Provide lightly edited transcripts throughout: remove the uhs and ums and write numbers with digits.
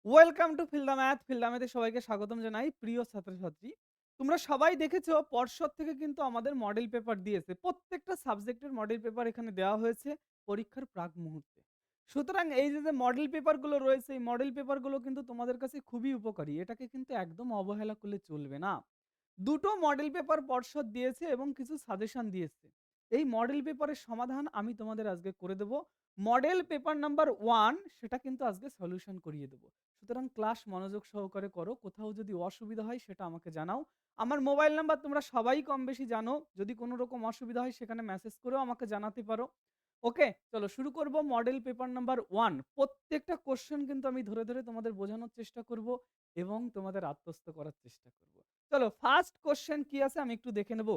Welcome to Fill the Math. Fill the ম্যাথে সবাইকে স্বাগতম জানাই। প্রিয় ছাত্রছাত্রী, তোমরা সবাই দেখেছো পর্ষদ থেকে কিন্তু আমাদের মডেল পেপার দিয়েছে। প্রত্যেকটা সাবজেক্টের মডেল পেপার এখানে দেওয়া হয়েছে পরীক্ষার প্রাক মুহূর্তে। সুতরাং এই যে মডেল পেপারগুলো রয়েছে, এই মডেল পেপারগুলো কিন্তু তোমাদের কাছে খুবই উপকারী। এটাকে কিন্তু একদম অবহেলা করলে চলবে না। দুটো মডেল পেপার পর্ষদ দিয়েছে এবং কিছু সাজেশন দিয়েছে। এই মডেল পেপারের সমাধান আমি তোমাদের আজকে করে দেব। মডেল পেপার নাম্বার 1 সেটা কিন্তু আজকে সলিউশন করিয়ে দেব। সুতরাং ক্লাস মনোযোগ সহকারে করো। কোথাও যদি অসুবিধা হয় সেটা আমাকে জানাও। আমার মোবাইল নাম্বার তোমরা সবাই কম বেশি জানো। যদি কোনো রকম অসুবিধা হয় সেখানে মেসেজ করেও আমাকে জানাতে পারো। ওকে, চলো শুরু করব মডেল পেপার নাম্বার 1। প্রত্যেকটা কোশ্চেন কিন্তু আমি ধরে, ধরে তোমাদের বোঝানোর চেষ্টা করব এবং তোমাদের আত্মস্থ করার চেষ্টা করব। চলো ফার্স্ট কোশ্চেন কি আছে আমি একটু দেখে নেব।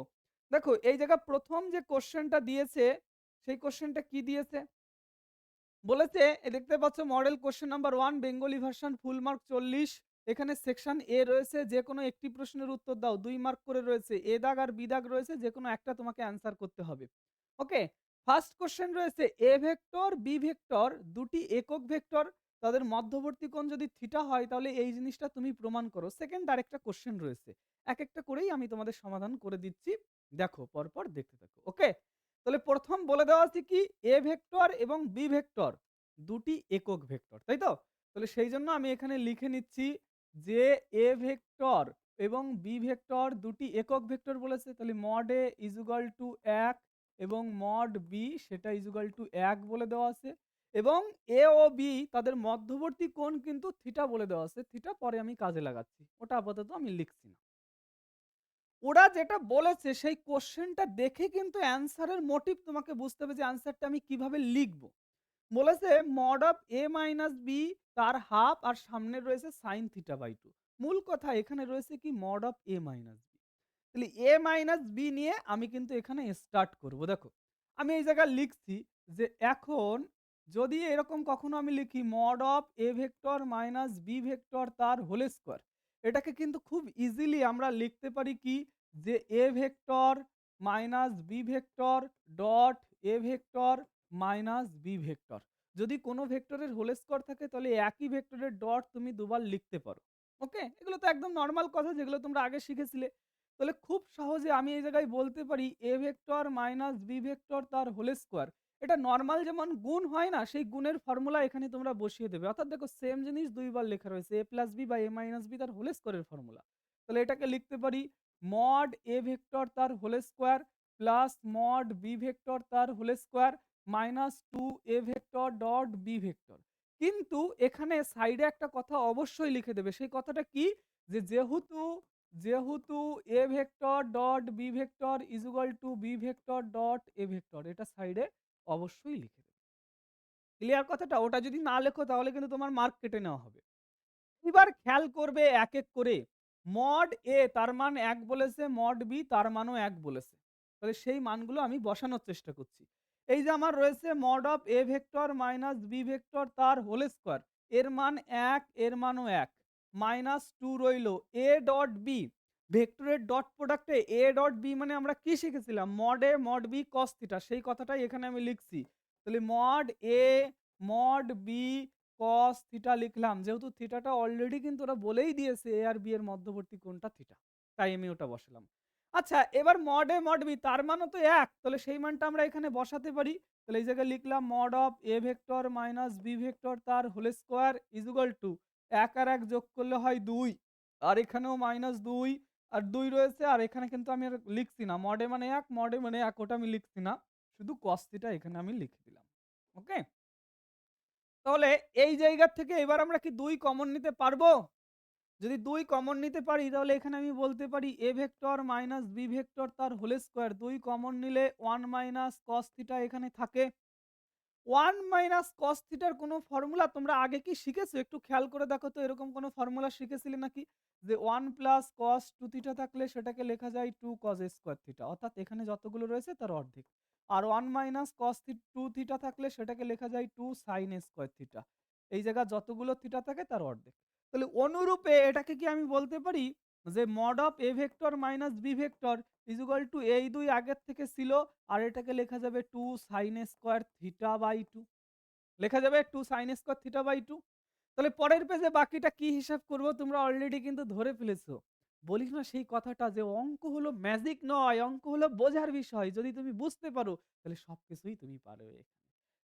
দেখো এই জায়গা প্রথম যে কোশ্চেনটা দিয়েছে, সেই কোশ্চেনটা কি দিয়েছে? বলেছে দেখতে পাচ্ছ model question number 1 Bengali version full mark 40। এখানে সেকশন এ রয়েছে, যে কোনো একটি প্রশ্নের উত্তর দাও। 2 মার্ক করে রয়েছে, এ দাগ আর বি দাগ রয়েছে, যে কোনো একটা তোমাকে অ্যান্সার করতে হবে। ওকে, ফার্স্ট কোশ্চেন রয়েছে এ ভেক্টর বি ভেক্টর দুটি একক ভেক্টর, তাদের মধ্যবর্তী কোণ যদি থিটা হয় তাহলে এই জিনিসটা তুমি প্রমাণ করো। সেকেন্ড আরেকটা কোশ্চেন রয়েছে, এক একটা করেই আমি তোমাদের সমাধান করে দিচ্ছি। দেখো পরপর দেখতে থাকো। ওকে, তাহলে প্রথম বলে দেওয়া আছে কি এ ভেক্টর এবং বি ভেক্টর দুটি একক ভেক্টর, তাই তো? তাহলে সেই জন্য আমি এখানে লিখে নিচ্ছি যে এ ভেক্টর এবং বি ভেক্টর দুটি একক ভেক্টর বলেছে, তাহলে মড এ ইজুগাল টু 1 এবং মড বি সেটা ইজুগাল টু 1 বলে দেওয়া আছে এবং এ ও বি তাদের মধ্যবর্তী কোণ কিন্তু থিটা বলে দেওয়া আছে। থিটা পরে আমি কাজে লাগাচ্ছি, ওটা আপাতত আমি লিখছি না। ওরা যেটা বলেছে সেই কোশ্চেনটা দেখে কিন্তু অ্যান্সারের মোটিভ তোমাকে বুঝতে হবে যে অ্যান্সারটা আমি কিভাবে লিখব। বলেছে mod of A minus B তার হাফ আর সামনে রয়েছে সাইন থিটা বাই 2। মূল কথা এখানে রয়েছে কি mod of A minus B. তাহলে এ মাইনাস বি নিয়ে আমি কিন্তু এখানে স্টার্ট করব। দেখো আমি এই জায়গায় লিখছি যে এখন যদি এরকম কখনো আমি লিখি mod of A vector minus B vector তার হোল স্কোয়ার, এটাকে কিন্তু খুব ইজিলি আমরা লিখতে পারি কি যে A vector minus B vector dot A vector minus B vector. যদি কোনো ভেক্টরের হোল স্কোয়ার থাকে তাহলে একই ভেক্টরের ডট তুমি দুবার লিখতে পারো। ওকে, এগুলো তো একদম নর্মাল কথা যেগুলো তোমরা আগে শিখেছিলে। তাহলে খুব সহজে আমি এই জায়গায় বলতে পারি A vector minus B vector তার হোল স্কোয়ার। এটা নর্মাল যেমন গুণ হয় না, সেই গুণের ফর্মুলা এখানে তোমরা বসিয়ে দেবে। অর্থাৎ দেখো সেম জিনিস দুইবার লেখা রয়েছে, এ প্লাস বি বা এ মাইনাস বি তার হোল স্কোয়ারের ফর্মুলা। তাহলে এটাকে লিখতে পারি মড এ ভেক্টর তার whole square plus mod B vector তার whole square minus 2 A vector dot B vector. কিন্তু এখানে সাইডে একটা কথা অবশ্যই লিখে দেবে। সেই কথাটা কি যে যেহেতু যেহেতু A vector dot B vector is equal to B vector dot A vector, এটা সাইডে অবশ্যই লিখে দেবে। ক্লিয়ার কথাটা? ওটা যদি না লেখো তাহলে কিন্তু তোমার মার্ক কেটে নেওয়া হবে। এবার খেয়াল করবে এক এক করে। মড এ তার মান 1 বলেছে, মড বি তার মানও 1 বলেছে। তাহলে সেই মানগুলো আমি বসানোর চেষ্টা করছি। এই যে আমার রয়েছে mod of A vector minus B vector তার হোল স্কোয়ার, এর মান 1 এর মানও 1 মাইনাস 2 রইল এ ডট বি। ভেক্টরের ডট প্রোডাক্টে এ ডট বি মানে আমরা কি শিখেছিলাম? Mod A mod B cos theta, সেই কথাটাই এখানে আমি লিখছি। তাহলে mod A mod B cos theta লিখলাম, যেহেতু থিটাটা অলরেডি কিন্তু ওরা বলেই দিয়েছে এ আর বি এর মধ্যবর্তী কোণটা থিটা, তাই আমি ওটা বসালাম। আচ্ছা এবার মড এ মড বি তার মানও তো 1, তাহলে সেই মানটা আমরা এখানে বসাতে পারি। তাহলে এই জায়গায় লিখলাম mod of A vector minus B vector তার হোল স্কোয়ার ইজুগাল টু 1 আর 1 যোগ করলে হয় 2, আর এখানেও মাইনাস 2 আর 2 রয়েছে, আর এখানে কিন্তু আমি আর লিখছি না মড এ মানে 1 মড এ মানে 1, ওটা আমি লিখছি না, শুধু কস থিটা এখানে আমি লিখে দিলাম। ওকে, তাহলে এই জায়গা থেকে এবার আমরা কি 2 কমন নিতে পারবো? যদি 2 কমন নিতে পারি তাহলে এখানে আমি বলতে পারি A vector minus B vector তার হোল স্কোয়ার। 2 কমন নিলে 1 মাইনাস কস থিটা এখানে থাকে। 1 মাইনাস কস থিটার কোনো ফর্মুলা তোমরা আগে কি শিখেছো? একটু খেয়াল করে দেখো তো এরকম কোনো ফর্মুলা শিখেছিলে নাকি? যে 1 প্লাস কস 2 থিটা থাকলে সেটাকে লেখা যায় 2 কস স্কোয়ার থিটা। অর্থাৎ এখানে যতগুলো রয়েছে তার অর্ধেক। আর 1 মাইনাস কস 2 থিটা থাকলে সেটাকে লেখা যায় 2 সাইন স্কোয়ার থিটা। এই জায়গায় যতগুলো থিটা থাকে তার অর্ধেক। তাহলে অনুরূপে এটাকে কি আমি বলতে পারি যে mod of A vector minus B vector is equal to এই 2 আগের থেকে ছিল, আর এটাকে লেখা যাবে 2 সাইন স্কোয়ার থিটা বাই 2। লেখা যাবে 2 সাইন স্কোয়ার থিটা বাই 2। তাহলে পরের পেজে বাকিটা কি হিসাব করব তোমরা অলরেডি কিন্তু ধরে ফেলেছো। বলি না সেই কথাটা যে অঙ্ক হলো ম্যাজিক নয়, অঙ্ক হলো বোঝার বিষয়। যদি তুমি বুঝতে পারো তাহলে সবকিছুই তুমি পারবে।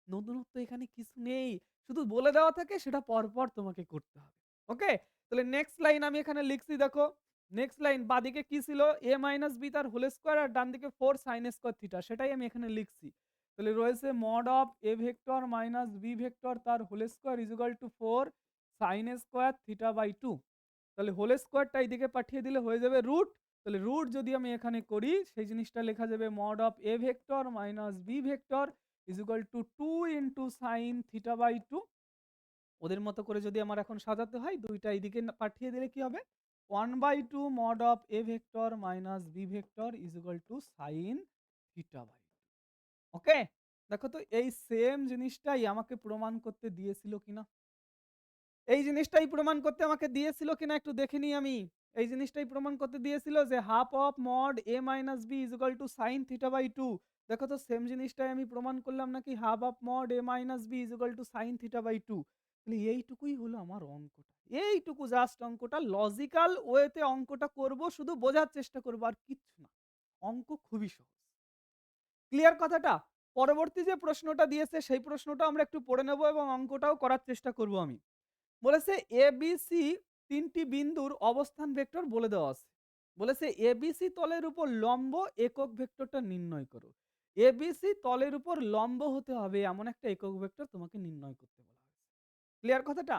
নতুনত্ব এখানে কিছু নেই। শুধু বলে দেওয়া থাকে সেটা পরপর তোমাকে করতে হবে। ওকে? তাহলে নেক্সট লাইন আমি এখানে লিখছি দেখো। নেক্সট লাইন বাঁদিকে কি ছিল? a - b তার হোল স্কয়ার আর ডান দিকে 4 sin স্কয়ার থিটা সেটাই আমি এখানে লিখছি। তাহলে রয়েছে mod of a vector minus b vector তার whole square is equal to 4 sin square theta by 2। তাহলে হোল স্কয়ারটা এইদিকে পাঠিয়ে দিলে হয়ে যাবে রুট। তাহলে রুট যদি আমি এখানে করি সেই জিনিসটা লেখা যাবে mod of a vector minus b vector is equal to 2 into sin theta by 2। ওদের মতো করে যদি আমার এখন সাজাতে হয় দুইটা এইদিকে পাঠিয়ে দিলে কি হবে? 1/2 mod of a vector minus b vector is equal to sin theta by 2। Okay? দেখো তো এই সেম জিনিসটাই আমাকে প্রমাণ করতে দিয়েছিল কিনা? এই জিনিসটাই প্রমাণ করতে আমাকে দিয়েছিল কিনা একটু দেখে নিই আমি। এই জিনিসটাই প্রমাণ করতে দিয়েছিল যে half of mod a minus b is equal to sine theta by 2। দেখো তো সেম জিনিসটাই আমি প্রমাণ করলাম নাকি half of mod a minus b is equal to sine theta by 2। তাহলে এইটুকুই হলো আমার অঙ্কটা। এইটুকু জাস্ট অঙ্কটা লজিক্যাল ওয়েতে অঙ্কটা করব, শুধু বোঝার চেষ্টা করব আর কিচ্ছু না। অঙ্ক খুবই সহজ। ক্লিয়ার কথাটা? পরবর্তী যে প্রশ্নটা দিয়েছে সেই প্রশ্নটা আমরা একটু পড়ে নেব এবং অঙ্কটাও করার চেষ্টা করব আমি। বলেছে এবিসি তিনটি বিন্দুর অবস্থান ভেক্টর বলে দেওয়া আছে। বলেছে এবিসি তলের উপর লম্ব একক ভেক্টরটা নির্ণয় করো। এবিসি তলের উপর লম্ব হতে হবে এমন একটা একক ভেক্টর তোমাকে নির্ণয় করতে বলা হয়েছে। ক্লিয়ার কথাটা?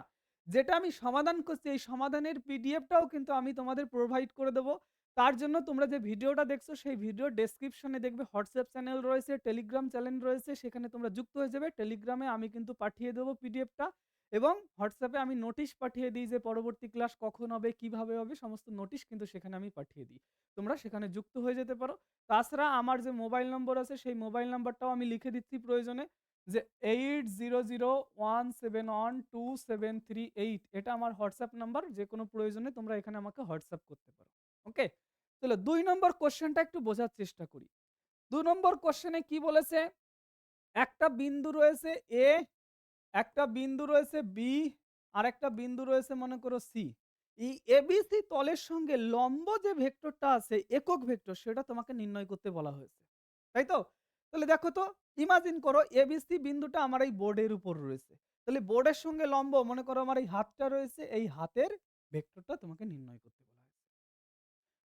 যেটা আমি সমাধান করছি এই সমাধানের পিডিএফটাও কিন্তু আমি তোমাদের প্রোভাইড করে দেবো। তার জন্য তোমরা যে ভিডিওটা দেখছো সেই ভিডিও ডেসক্রিপশনে দেখবে হোয়াটসঅ্যাপ চ্যানেল রয়েছে, টেলিগ্রাম চ্যানেল রয়েছে, সেখানে তোমরা যুক্ত হয়ে যাবে। টেলিগ্রামে আমি কিন্তু পাঠিয়ে দেবো পিডিএফটা এবং হোয়াটসঅ্যাপে আমি নোটিশ পাঠিয়ে দিই যে পরবর্তী ক্লাস কখন হবে, কিভাবে হবে, সমস্ত নোটিশ কিন্তু সেখানে আমি পাঠিয়ে দিই। তোমরা সেখানে যুক্ত হয়ে যেতে পারো। তাছাড়া আমার যে মোবাইল নম্বর আছে সেই মোবাইল নাম্বারটাও আমি লিখে দিচ্ছি প্রয়োজনে, যে 8001712738 এটা আমার হোয়াটসঅ্যাপ নাম্বার। যে কোনো প্রয়োজনে তোমরা এখানে আমাকে হোয়াটসঅ্যাপ করতে পারো। ওকে? তাহলে ২ নম্বর কোশ্চেনটা একটু বোঝার চেষ্টা করি। ২ নম্বর কোশ্চেনে কি বলেছে? একটা বিন্দু রয়েছে এ, একটা বিন্দু রয়েছে বি, আর একটা বিন্দু রয়েছে মনে করো সি। এই এবিসি তলের সঙ্গে লম্ব যে ভেক্টরটা আছে একক ভেক্টর সেটা তোমাকে নির্ণয় করতে বলা হয়েছে। তাই তো? তাহলে দেখো তো, ইমাজিন করো এবিসি বিন্দুটা আমার এই বোর্ডের উপর রয়েছে। তাহলে বোর্ডের সঙ্গে লম্ব মনে করো আমার এই হাতটা রয়েছে, এই হাতের ভেক্টরটা তোমাকে নির্ণয় করতে বলা হয়েছে।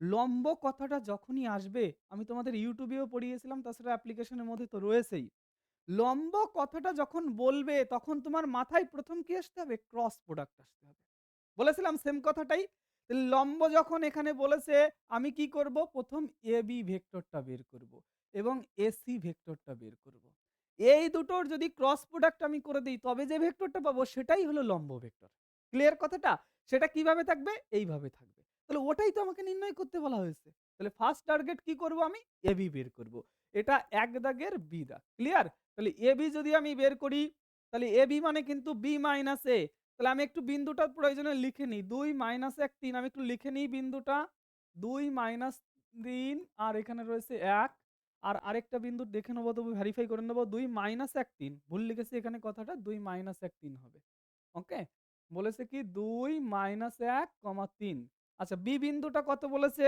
লম্ব কথাটা যখনই আসবে আমি তোমাদের ইউটিউবেও পড়িয়েছিলাম, তাছাড়া অ্যাপ্লিকেশনের মধ্যে তো রয়েছেই। লম্ব কথাটা যখন বলবে তখন তোমার মাথায় প্রথম কি আসতে হবে? ক্রস প্রোডাক্ট আসতে হবে। বলেছিলাম সেম কথাটাই। লম্ব যখন এখানে বলেছে আমি কি করব? প্রথম এবি ভেক্টরটা বের করব এবং এসি ভেক্টরটা বের করব। এই দুটোর যদি ক্রস প্রোডাক্ট আমি করে দেই তবে যে ভেক্টরটা পাবো সেটাই হলো লম্ব ভেক্টর। ক্লিয়ার কথাটা? সেটা কিভাবে থাকবে? এইভাবে থাকবে। তাহলে ওটাই তো আমাকে নির্ণয় করতে বলা হয়েছে। তাহলে ফার্স্ট টার্গেট কি করব আমি? এবি বের করব। এটা এক দাগের বি দাগ। ক্লিয়ার? তাহলে এবি যদি আমি বের করি তাহলে এবি মানে কিন্তু বি মাইনাস এ। তাহলে আমি একটু বিন্দুটার প্রয়োজনে লিখে নিই। ২ - ১ ৩ আমি একটু লিখে নিই বিন্দুটা। ২ - ৩ আর এখানে রয়েছে ১। আর আরেকটা বিন্দু দেখে নেবো, তবু ভেরিফাই করে নেবো। ২ - ১ ৩ ভুল লিখেছি এখানে কথাটা। ২ - ১ ৩ হবে। ওকে? বলেছে কি ২ - ১, ৩। আচ্ছা বি বিন্দুটা কত বলেছে?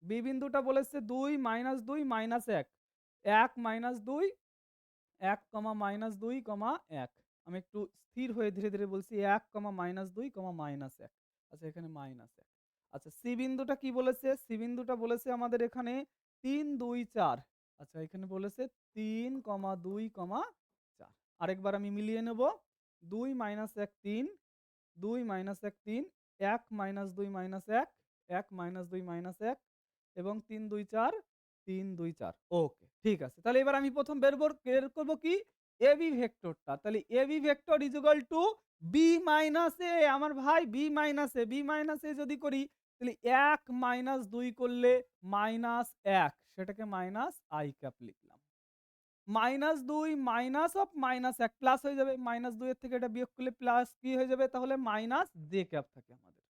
বি বিন্দুটা বলেছে ২ - ২ - ১। ১ - ২ ১, -২, ১। আমি একটু স্থির হয়ে ধীরে, ধীরে বলছি ১, -২, -১। আচ্ছা এখানে -১। আচ্ছা সি বিন্দুটা কি বলেছে? সি বিন্দুটা বলেছে আমাদের এখানে ৩, ২, ৪। আচ্ছা এখানে বলেছে ৩, ২, ৪। আরেকবার আমি মিলিয়ে নেব। ২ - ১ ৩, ২ - ১ ৩, ১ - ২ - ১, ১ - ২ - ১ এবং ৩, ২, ৪, ৩, ২, ৪। ওকে, ঠিক আছে। তাহলে এবার আমি ১ম বের করব কি? এবি ভেক্টরটা। তাহলে AB vector is equal to B minus A. আমার ভাই B minus A. B minus A যদি করি তাহলে ১ - ২ করলে -১ সেটাকে মাইনাস আই ক্যাপ লিখলাম। -২ মাইনাস অফ -১ প্লাস হয়ে যাবে। -২ এর থেকে এটা বিয়োগ করলে প্লাস কি হয়ে যাবে? তাহলে মাইনাস জে ক্যাপ থাকে আমাদের।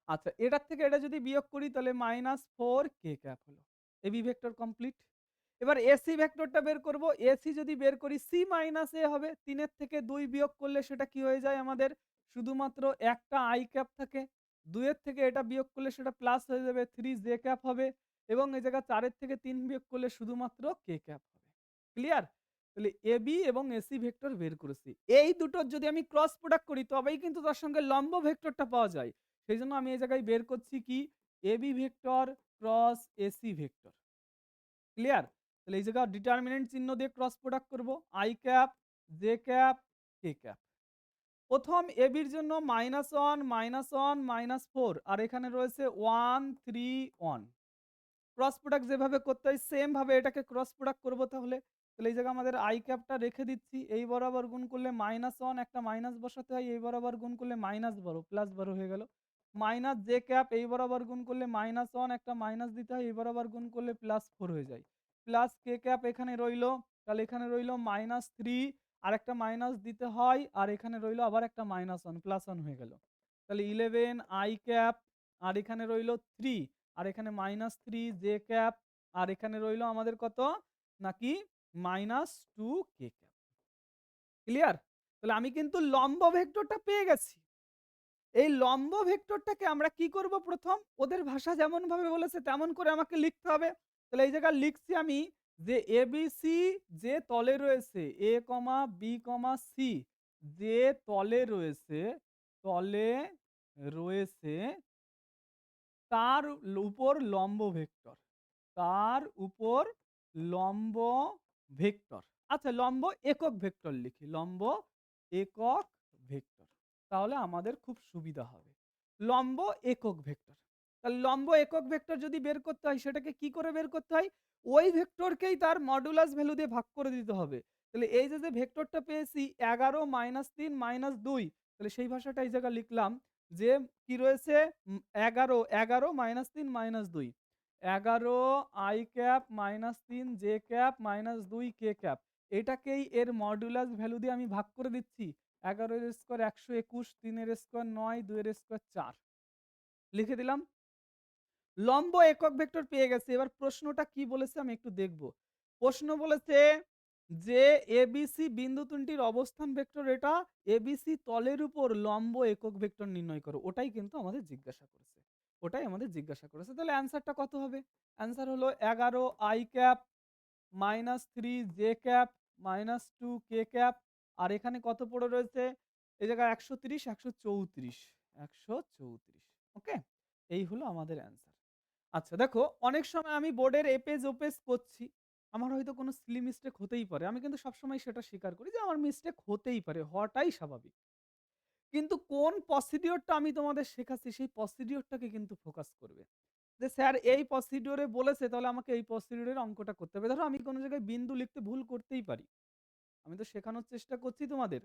আচ্ছা এটার থেকে এটা যদি বিয়োগ করি তাহলে -4 কে ক্যাপ হলো। AB vector complete. এবার এসি ভেক্টরটা বের করব। এসি যদি বের করি সি মাইনাস এ হবে। ৩ এর থেকে ২ বিয়োগ করলে সেটা কি হয়ে যায় আমাদের? শুধুমাত্র একটা i ক্যাপ থাকে। ২ এর থেকে এটা বিয়োগ করলে সেটা প্লাস হয়ে যাবে, 3 j ক্যাপ হবে এবং এই জায়গায় ৪ এর থেকে ৩ বিয়োগ করলে শুধুমাত্র k ক্যাপ হবে। ক্লিয়ার? তাহলে AB এবং AC ভেক্টর বের করেছি। এই দুটোর যদি আমি ক্রস প্রোডাক্ট করি তবেই কিন্তু তার সঙ্গে লম্ব ভেক্টরটা পাওয়া যায়। সেইজন্য আমি এই জায়গায় বের করছি কি AB vector cross AC vector. Clear? তাহলে এই জায়গায় ডিটারমিনেন্ট চিহ্ন দিয়ে ক্রস প্রোডাক্ট করব। i cap, j cap, k cap. প্রথম এবির জন্য -1, -1, -4 আর এখানে রয়েছে 1, 3, 1। ক্রস প্রোডাক্ট যেভাবে করতে হয় সেম ভাবে এটাকে ক্রস প্রোডাক্ট করব তাহলে। তাহলে এই জায়গায় আমাদের i ক্যাপটা রেখে দিচ্ছি। এই বরাবর গুণ করলে -1 একটা মাইনাস বসাতে হয়। এই বরাবর গুণ করলে -12 +12 হয়ে গেল। মাইনাস j ক্যাপ এই বরাবর গুণ করলে -1 একটা মাইনাস দিতে হয়। এই বরাবর গুণ করলে +4 হয়ে যায়। প্লাস k ক্যাপ এখানে রইলো। তাহলে এখানে রইলো -3 আরেকটা মাইনাস দিতে হয়। আর এখানে রইলো আবার একটা -1 +1 হয়ে গেল। তাহলে 11 i ক্যাপ আর এখানে রইলো 3 আর এখানে -3 জে ক্যাপ আর এখানে রইলো আমাদের কত? নাকি -2 কে ক্যাপ। ক্লিয়ার? তাহলে আমি কিন্তু লম্ব ভেক্টরটা পেয়ে গেছি। এই লম্ব ভেক্টরটাকে আমরা কি করব প্রথম? ওদের ভাষা যেমনভাবে বলেছে তেমন করে আমাকে লিখতে হবে। তাহলে এই জায়গায় লিখছি আমি যে ABC যে তলে রয়েছে A, B, C যে তলে রয়েছে তার উপর লম্ব ভেক্টর। তার উপর লম্ব ভেক্টর। আচ্ছা লম্ব একক ভেক্টর লিখি। লম্ব একক ভেক্টর। তাহলে আমাদের খুব সুবিধা হবে। লম্ব একক ভেক্টর। তাহলে লম্ব একক ভেক্টর যদি বের করতে হয় সেটাকে কি করে বের করতে হয়? ওই ভেক্টরকেই তার মডুলাস ভ্যালু দিয়ে ভাগ করে দিতে হবে। তাহলে এই যে ভেক্টরটা পেয়েছি 11 -3 -2 তাহলে সেই ভাষাটা এই জায়গায় লিখলাম যে কি রয়েছে 11 11 -3 -2 11 i cap -3 j cap -2 k cap এটাকেই এর মডুলাস ভ্যালু দিয়ে আমি ভাগ করে দিচ্ছি। 11 এর স্কয়ার 121, 3 এর স্কয়ার 9, 2 এর স্কয়ার 4 লিখে দিলাম। লম্ব একক ভেক্টর পেয়ে গেছি। এবার প্রশ্নটা কি বলেছে আমি একটু দেখব। প্রশ্ন বলেছে যে ABC বিন্দু তিনটির অবস্থান ভেক্টর এটা ABC তলের উপর লম্ব একক ভেক্টর নির্ণয় করো। ওটাই কিন্তু আমাদের জিজ্ঞাসা করেছে। ওটাই আমাদের জিজ্ঞাসা করেছে। তাহলে অ্যানসারটা কত হবে? অ্যানসার হলো 11 i cap -3 j cap -2 k cap আর এখানে কত পড়ে রয়েছে? এই জায়গায় 130 134 134 ওকে? এই হলো আমাদের অ্যানসার। আচ্ছা দেখো অনেক সময় আমি বোর্ডের এপেজ ওপেজ করছি। আমার হয়তো কোনো সিলি মিস্টেক হতেই পারে। আমি কিন্তু সবসময় সেটা স্বীকার করি যে আমার মিস্টেক হতেই পারে। হওয়াটাই স্বাভাবিক। কিন্তু কোন প্রসিডিওরটা আমি তোমাদের শেখাচ্ছি সেই প্রসিডিওরটাকে কিন্তু ফোকাস করবে। যে স্যার এই প্রসিডিওরে বলেছে তাহলে আমাকে এই প্রসিডিওরের অঙ্কটা করতে হবে। ধরো আমি কোনো জায়গায় বিন্দু লিখতে ভুল করতেই পারি। আমি তো শেখানোর চেষ্টা করছি তোমাদের।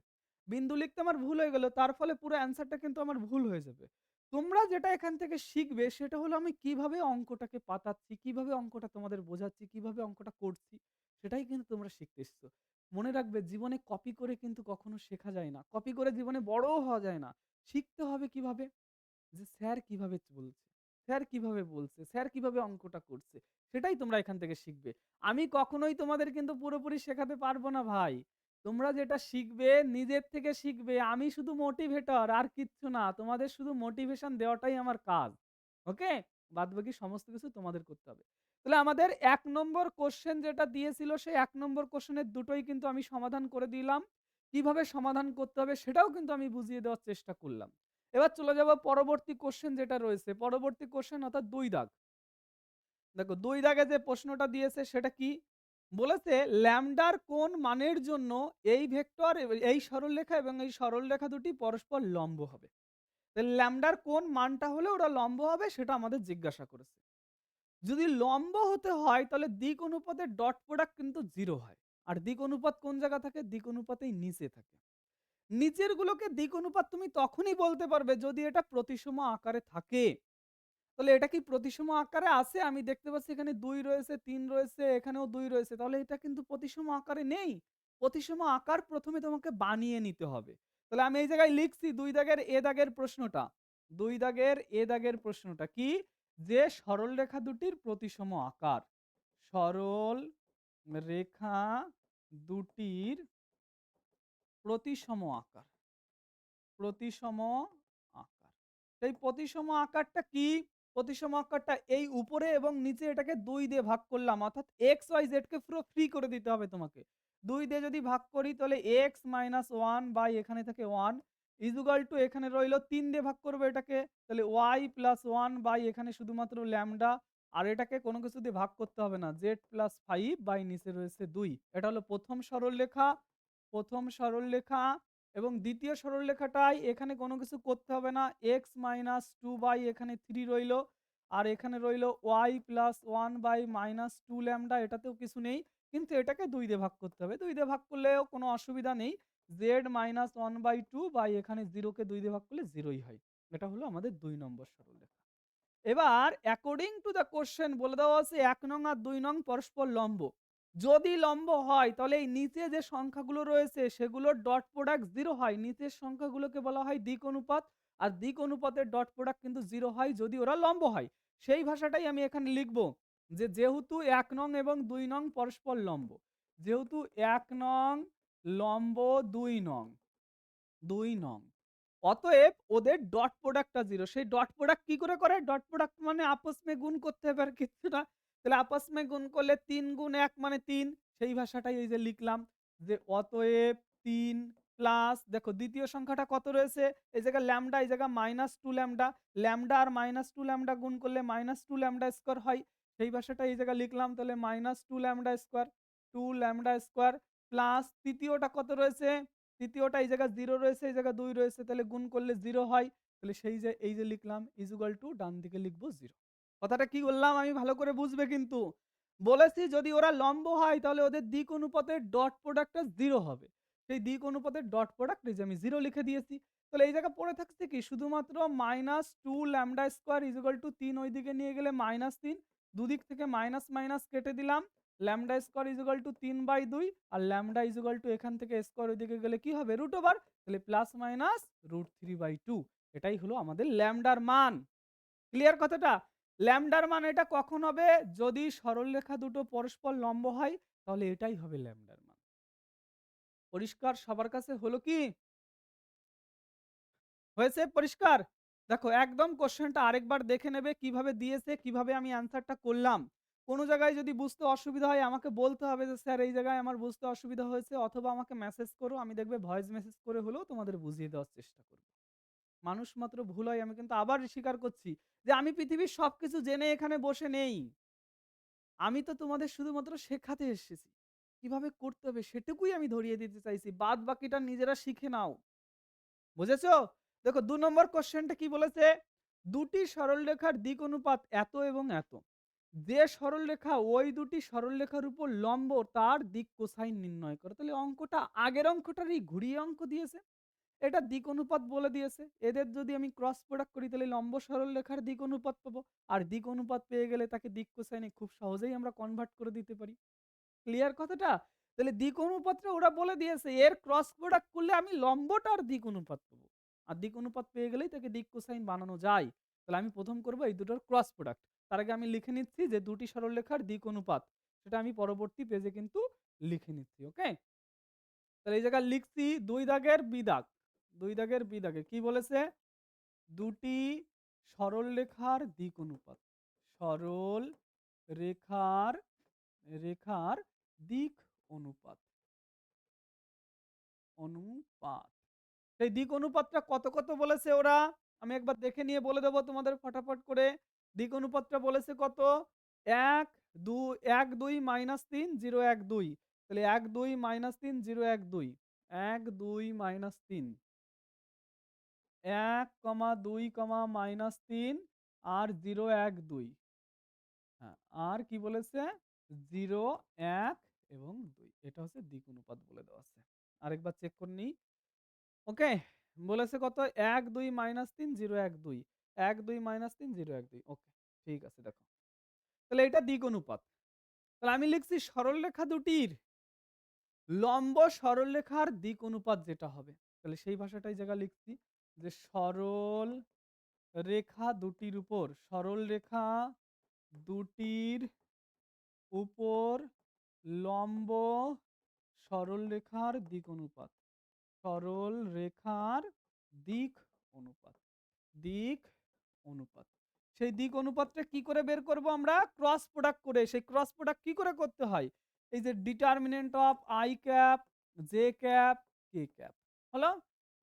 বিন্দু লিখতে আমার ভুল হয়ে গেল। তার ফলে পুরো অ্যান্সারটা কিন্তু আমার ভুল হয়ে যাবে। তোমরা যেটা এখান থেকে শিখবে সেটা হলো আমি কিভাবে অঙ্কটাকে পাতাচ্ছি, কিভাবে অঙ্কটা তোমাদের বোঝাচ্ছি, কিভাবে অঙ্কটা করছি। সেটাই কিন্তু তোমরা শিখতে এসছো। মনে রাখবে জীবনে কপি করে কিন্তু কখনো শেখা যায় না। কপি করে জীবনে বড়ও হওয়া যায় না। শিখতে হবে কিভাবে? যে স্যার কিভাবে বলছে, স্যার কিভাবে বলছে, স্যার কিভাবে অঙ্কটা করছে, সেটাই তোমরা এখান থেকে শিখবে। আমি কখনোই তোমাদের কিন্তু পুরোপুরি শেখাতে পারবো না ভাই। তোমরা যেটা শিখবে নিজের থেকে শিখবে। আমি শুধু মোটিভেটর আর কিচ্ছু না। তোমাদের শুধু মোটিভেশন দেওয়াটাই আমার কাজ। ওকে? বাদবাকি সমস্ত কিছু তোমাদের করতে হবে। তাহলে আমাদের ১ নম্বর কোয়েশ্চেন যেটা দিয়েছিল সেই ১ নম্বর কোয়েশ্চেনের দুটোই কিন্তু আমি সমাধান করে দিলাম। কিভাবে সমাধান করতে হবে সেটাও কিন্তু আমি বুঝিয়ে দেওয়ার চেষ্টা করলাম। এবার চলে যাব পরবর্তী কোশ্চেন যেটা রয়েছে। পরবর্তী কোশ্চেন অর্থাৎ ২ দাগ। দেখো ২ দাগে যে প্রশ্নটা দিয়েছে সেটা কি? বলেছে ল্যামডার কোন মানের জন্য এই ভেক্টর এই সরলরেখা এবং এই সরলরেখা দুটি পরস্পর লম্ব হবে। তাহলে ল্যামডার কোন মানটা হলে ওরা লম্ব হবে সেটা আমাদের জিজ্ঞাসা করেছে। যদি লম্ব হতে হয় তাহলে দিক অনুপাতের ডট প্রোডাক্ট কিন্তু 0 হয়। আর দিক অনুপাত কোন জায়গা থাকে? দিক অনুপাতেই নিচে থাকে। নিচের গুলোকে দিক অনুপাত তুমি তখনই বলতে পারবে যদি এটা প্রতিসম আকারে থাকে। তাহলে এটা কি প্রতিসম আকারে আছে? আমি দেখতে পাচ্ছি এখানে ২ রয়েছে, ৩ রয়েছে, এখানেও ২ রয়েছে। তাহলে এটা কিন্তু প্রতিসম আকারে নেই। প্রতিসম আকার ১ম এ তোমাকে বানিয়ে নিতে হবে। তাহলে আমি এই জায়গায় লিখছি ২ দাগের এ দাগের প্রশ্নটা। ২ দাগের এ দাগের প্রশ্নটা কি? যে সরল রেখা দুটির প্রতিসম আকার। সরল রেখা দুটির প্রতিসম আকার। প্রতিসম আকার। এই প্রতিসম আকারটা কি? প্রতিসম আকারটা এই উপরে এবং নিচে এটাকে ২ দিয়ে ভাগ করলাম। অর্থাৎ x, y, z কে পুরো ফ্রি করে দিতে হবে তোমাকে। ২ দিয়ে যদি ভাগ করি তাহলে x - 1 বাই এখানে থাকে 1 ইকুয়াল টু এখানে রইল ৩ দিয়ে ভাগ করব এটাকে। তাহলে y + 1 বাই এখানে শুধুমাত্র ল্যামডা আর এটাকে কোনো কিছু দিয়ে ভাগ করতে হবে না। z + 5 বাই নিচে রয়েছে ২। এটা হলো ১ম সরলরেখা, ১ম সরলরেখা এবং দ্বিতীয় সরলরেখাটায় এখানে কোনো কিছু করতে হবে না। x - 2 বাই এখানে 3 রইল। আর এখানে রইল y + 1 বাই -2 ল্যামডা এটাতেও কিছু নেই। কিন্তু এটাকে ২ দিয়ে ভাগ করতে হবে। ২ দিয়ে ভাগ করলেও কোনো অসুবিধা নেই। z - 1/2 বাই এখানে 0 কে ২ দিয়ে ভাগ করলে 0 ই হয়। এটা হলো আমাদের ২ নম্বর সরলরেখা। এবার অ্যাকর্ডিং টু দ্য কোয়েশ্চেন বলে দেওয়া আছে ১ নং আর ২ নং পরস্পর লম্ব। যদি লম্ব হয় তাহলে এই নিচে যে সংখ্যাগুলো রয়েছে সেগুলোর ডট প্রোডাক্ট ০ হয়। নিচের সংখ্যাগুলোকে বলা হয় দিক অনুপাত। আর দিক অনুপাতের ডট প্রোডাক্ট কিন্তু ০ হয় যদি ওরা লম্ব হয়। সেই ভাষাটাই আমি এখানে লিখব যে যেহেতু ১ নং এবং ২ নং পরস্পর লম্ব। যেহেতু ১ নং লম্ব ২ নং ২ নং। অতএব ওদের ডট প্রোডাক্টটা 0 সেই ডট প্রোডাক্ট কি করে? ডট প্রোডাক্ট মানে আপস মে গুণ করতে হবে আর কিচ্ছু না। তাহলে আপস মে গুণ করলে ৩ গুণ ১ মানে ৩ সেই ভাষাটাই এই যে লিখলাম যে অতএব ৩ প্লাস দেখো দ্বিতীয় সংখ্যাটা কত রয়েছে? এই জায়গায় ল্যামডা এই জায়গায় -2 ল্যামডা। ল্যামডা আর -2 ল্যামডা গুণ করলে -2 ল্যামডা স্কয়ার হয়। সেই ভাষাটা এই জায়গায় লিখলাম তাহলে -2 lambda square, 2 lambda square plus তৃতীয়টা কত রয়েছে? তৃতীয়টা এই জায়গায় 0 রয়েছে, এই জায়গায় ২ রয়েছে। তাহলে গুণ করলে 0 হয়। তাহলে সেই যে এই যে লিখলাম ইকুয়াল টু ডান দিকে লিখব 0। কথাটা কি বললাম আমি ভালো করে বুঝবে কিন্তু। বলেছি যদি ওরা লম্ব হয় তাহলে ওদের দিক অনুপাতের ডট প্রোডাক্টটা 0 হবে। সেই দিক অনুপাতের ডট প্রোডাক্ট এই যে আমি 0 লিখে দিয়েছি। তাহলে এই জায়গায় পড়ে থাকছে কি শুধুমাত্র -2 ল্যামডা স্কয়ার ইকুয়াল টু ৩ ওইদিকে নিয়ে গেলে -৩ দুদিক থেকে মাইনাস মাইনাস কেটে দিলাম। ল্যামডা স্কয়ার ইকুয়াল টু ৩/২ আর ল্যামডা ইকুয়াল টু এখান থেকে স্কয়ার ওইদিকে গেলে কি হবে? রুট ওভার তাহলে প্লাস মাইনাস √3/2 এটাই হলো আমাদের ল্যামডার মান। ক্লিয়ার কথাটা? ল্যামডার মান এটা কখন হবে? যদি সরলরেখা দুটো পরস্পর লম্ব হয় তাহলে এটাই হবে ল্যামডার মান। পরিষ্কার সবার কাছে হলো কি? হয়েছে পরিষ্কার? দেখো একদম কোশ্চেনটা আরেকবার দেখে নেবে কিভাবে দিয়েছে, কিভাবে আমি অ্যান্সারটা করলাম। কোন জায়গায় যদি বুঝতে অসুবিধা হয় আমাকে বলতে হবে যে স্যার এই জায়গায় আমার বুঝতে অসুবিধা হয়েছে অথবা আমাকে মেসেজ করো। আমি দেখবে ভয়েস মেসেজ করে হলেও তোমাদের বুঝিয়ে দেওয়ার চেষ্টা করব। মানুষ মাত্র ভুল হয় আমি কিন্তু আবার স্বীকার করছি যে আমি পৃথিবীর সবকিছু জেনে এখানে বসে নেই। আমি তো তোমাদের শুধুমাত্র শেখাতে এসেছি। কিভাবে করতে হবে সেটুকুই আমি ধরিয়ে দিতে চাইছি। বাদ বাকিটা নিজেরা শিখে নাও। বুঝেছো? দেখো ২ নম্বর কোয়েশ্চেনটা কি বলেছে? দুটি সরলরেখার দিক অনুপাত এত এবং এত। যে সরলরেখা ওই দুটি সরলরেখার উপর লম্ব তার দিক কোসাইন নির্ণয় করো। তাহলে অঙ্কটা আগের অঙ্কটারই ঘুরিয়ে অঙ্ক দিয়েছে। এটা দিক অনুপাত বলে দিয়েছে। এদের যদি আমি ক্রস প্রোডাক্ট করি তাহলে লম্ব সরলরেখার দিক অনুপাত পাবো। আর দিক অনুপাত পেয়ে গেলে তাকে দিক কোসাইনে খুব সহজেই আমরা কনভার্ট করে দিতে পারি। ক্লিয়ার কথাটা? তাহলে দিক অনুপাতটা ওরা বলে দিয়েছে। এর ক্রস প্রোডাক্ট করলে আমি লম্বটার দিক অনুপাত পাবো। আর দিক অনুপাত পেয়ে গেলেই তাকে দিক কোসাইন বানানো যায়। তাহলে আমি ১ম করব এই দুটোর ক্রস প্রোডাক্ট। তার আগে আমি লিখে নিচ্ছি যে দুটি সরলরেখার দিক অনুপাত। সেটা আমি পরবর্তী পেজে কিন্তু লিখে নিচ্ছি। ওকে? তাহলে এই জায়গায় লিখছি ২ দাগের বিদাগ। ২ দাগের বিদাগে কি বলেছে? দুটি সরলরেখার দিক অনুপাত। সরল রেখার রেখার দিক অনুপাত। অনুপাত। সেই দিক অনুপাতটা কত বলেছে ওরা? আমি একবার দেখে নিয়ে বলে দেব তোমাদের ফটাফট করে। দিক অনুপাতটা বলেছে কত? ১, ২ -৩ 0 ১ ২ তাহলে ১ ২ -৩ 0 ১ ২ ১ ২ -৩ ১, ২, -৩ আর 0 ১ ২ হ্যাঁ, আর কি বলেছে? 0 ১ এবং ২ এটা হচ্ছে দিক অনুপাত বলে দেওয়া আছে। আরেকবার চেক করে নিই। ওকে? বলেছে কত? ১ ২ -৩ 0 ১ ২ ১ ২ -৩ 0 ১ ২ ওকে। ঠিক আছে দেখো। তাহলে এটা দিক অনুপাত। তাহলে আমি লিখছি সরলরেখা দুটির লম্ব সরলরেখার দিক অনুপাত যেটা হবে। তাহলে সেই ভাষাটাই জায়গা লিখছি যে সরল রেখা দুটির উপর সরল রেখা দুটির উপর লম্ব সরলরেখার দিক অনুপাত। সরল রেখার দিক অনুপাত, দিক অনুপাত। সেই দিক অনুপাতটা কি করে বের করব আমরা? ক্রস প্রোডাক্ট করে। সেই ক্রস প্রোডাক্ট কি করে করতে হয়? এই যে determinant of i cap, j cap, k cap. হলো?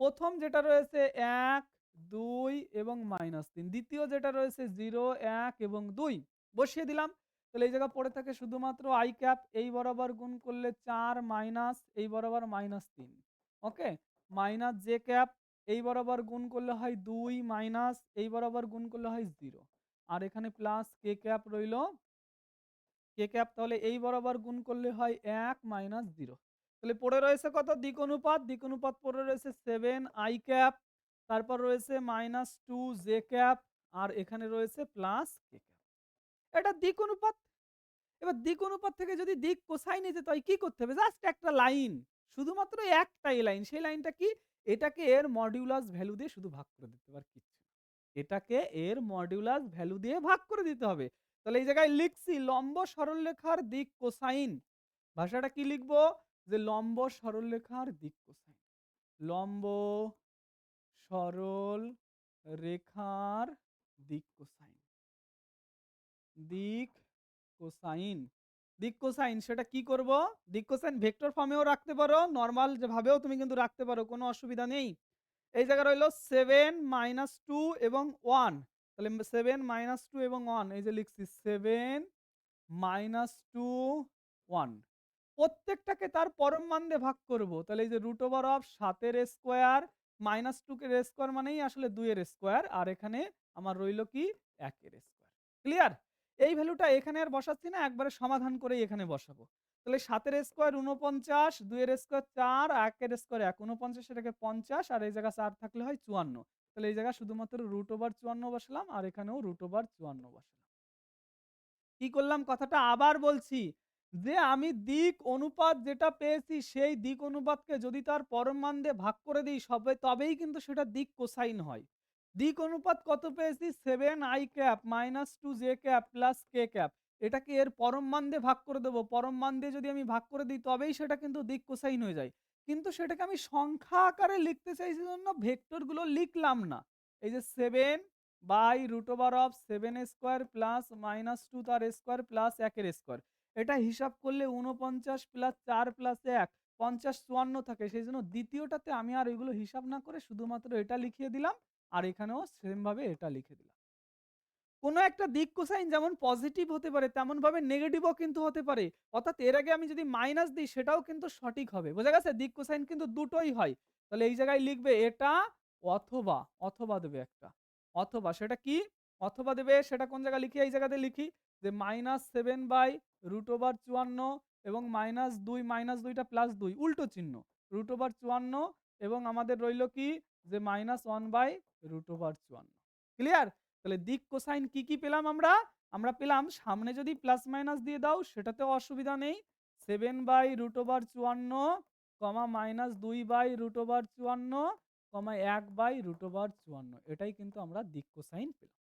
১ম যেটা রয়েছে ১, ২ এবং -৩। দ্বিতীয় যেটা রয়েছে 0, ১ এবং ২ বসিয়ে দিলাম। তাহলে এই জায়গা পড়ে থাকে শুধুমাত্র i ক্যাপ, এই বরাবর গুণ করলে ৪ মাইনাস এই বরাবর -৩। ওকে? মাইনাস j ক্যাপ, এই বরাবর গুণ করলে হয় ২ মাইনাস এই বরাবর গুণ করলে হয় 0। আর এখানে প্লাস কে ক্যাপ রইল। কে ক্যাপ তাহলে এই বরাবর গুণ করলে হয় ১ মাইনাস 0। তাহলে পড়ে রয়েছে কত? দিক অনুপাত। দিক অনুপাত পড়ে রয়েছে 7 আই ক্যাপ, তারপর রয়েছে -2 জে ক্যাপ, আর এখানে রয়েছে প্লাস কে ক্যাপ। এটা দিক অনুপাত। এবার দিক অনুপাত থেকে যদি দিক কোসাইনে যেতে হয় কি করতে হবে? জাস্ট একটা লাইন। শুধুমাত্র একটাই লাইন। সেই লাইনটা কি? এটাকে এর মডিউলাস ভ্যালু দিয়ে শুধু ভাগ করে দিতে হবে, আর কিচ্ছু না। এটাকে এর মডিউলাস ভ্যালু দিয়ে ভাগ করে দিতে হবে। তাহলে এই জায়গায় লিখছি লম্ব সরলরেখার দিক কোসাইন। ভাষাটা কি লিখবো? যে লম্ব সরলরেখার দিক কোসাইন। লম্ব সরল রেখার দিক কোসাইন। দিক কোসাইন। দিক কোসাইন সেটা কি করব? দিক কোসাইন ভেক্টর ফর্মেও রাখতে পারো, নরমাল যে ভাবেও তুমি কিন্তু রাখতে পারো, কোনো অসুবিধা নেই। এই জায়গায় রইল 7 -2 এবং 1। তাহলে 7 -2 এবং 1 এই যে লিখছি 7 -2 1। প্রত্যেকটাকে তার পরম মান দিয়ে ভাগ করব। তাহলে এই যে √7 এর স্কয়ার -2 এর স্কয়ার মানেই আসলে 2 এর স্কয়ার, আর এখানে আমার রইল কি 1 এর স্কয়ার। ক্লিয়ার? এই ভ্যালুটা এখানে আর বসাচ্ছি না, একবারে সমাধান করেই এখানে বসাবো। তাহলে 7 এর স্কয়ার ৪৯, 2 এর স্কয়ার ৪, ১ এর স্কয়ার ১, ৪৯ এটাকে ৫০ আর এই জায়গায় ৪ থাকলে হয় ৫৪। তাহলে এই জায়গায় শুধুমাত্র √৫৪ বসালাম আর এখানেও √৫৪ বসালাম। কি করলাম কথাটা আবার বলছি, যে আমি দিক অনুপাত যেটা পেয়েছি সেই দিক অনুপাতকে যদি তার পরম মান দিয়ে ভাগ করে দিই তবেই কিন্তু সেটা দিক কোসাইন হয়। দিক অনুপাত কত পেয়েছি? 7 I cap -2 J cap plus K cap. এটাকে এর পরম মান দিয়ে ভাগ করে দেবো। পরম মান দিয়ে যদি আমি ভাগ করে দিই তবেই সেটা কিন্তু দিক কোসাইন হয়ে যায়। কিন্তু সেটাকে আমি সংখ্যা আকারে লিখতে চাইছি জন্য ভেক্টরগুলো লিখলাম না। এই যে 7 বাই √7 স্কয়ার প্লাস -2 তার স্কয়ার প্লাস 1 এর স্কয়ার। এটা হিসাব করলে ৪৯ প্লাস ৪ প্লাস ১ ৫০ ৫৪ থাকে। সেইজন্য দ্বিতীয়টাতে আমি আর এগুলো হিসাব না করে শুধুমাত্র এটা লিখিয়ে দিলাম আর এখানেও সেম ভাবে এটা লিখে দিলাম। কোনো একটা দিক কোসাইন যেমন পজিটিভ হতে পারে তেমনভাবে নেগেটিভও কিন্তু হতে পারে। অর্থাৎ এর আগে আমি যদি মাইনাস দিই সেটাও কিন্তু সঠিক হবে। বোঝা গেছে? দিক কোসাইন কিন্তু দুটোই হয়। তাহলে এই জায়গায় লিখবে এটা অথবা, অথবা দেবে একটা। অথবা সেটা কি? অথবা দেবে সেটা কোন জায়গায় লিখি? এই জায়গাতে লিখি যে -7/√৫৪ এবং -২ টা +২ উল্টো চিহ্ন। √৫৪ এবং আমাদের রইল কি? যে -1/√৫৪। ক্লিয়ার? তাহলে দিক কোসাইন কি, কি পেলাম আমরা? আমরা পেলাম সামনে যদি প্লাস মাইনাস দিয়ে দাও সেটাতেও অসুবিধা নেই। 7/√৫৪, -2/√৫৪, 1/√৫৪ এটাই কিন্তু আমরা দিক কোসাইন পেলাম।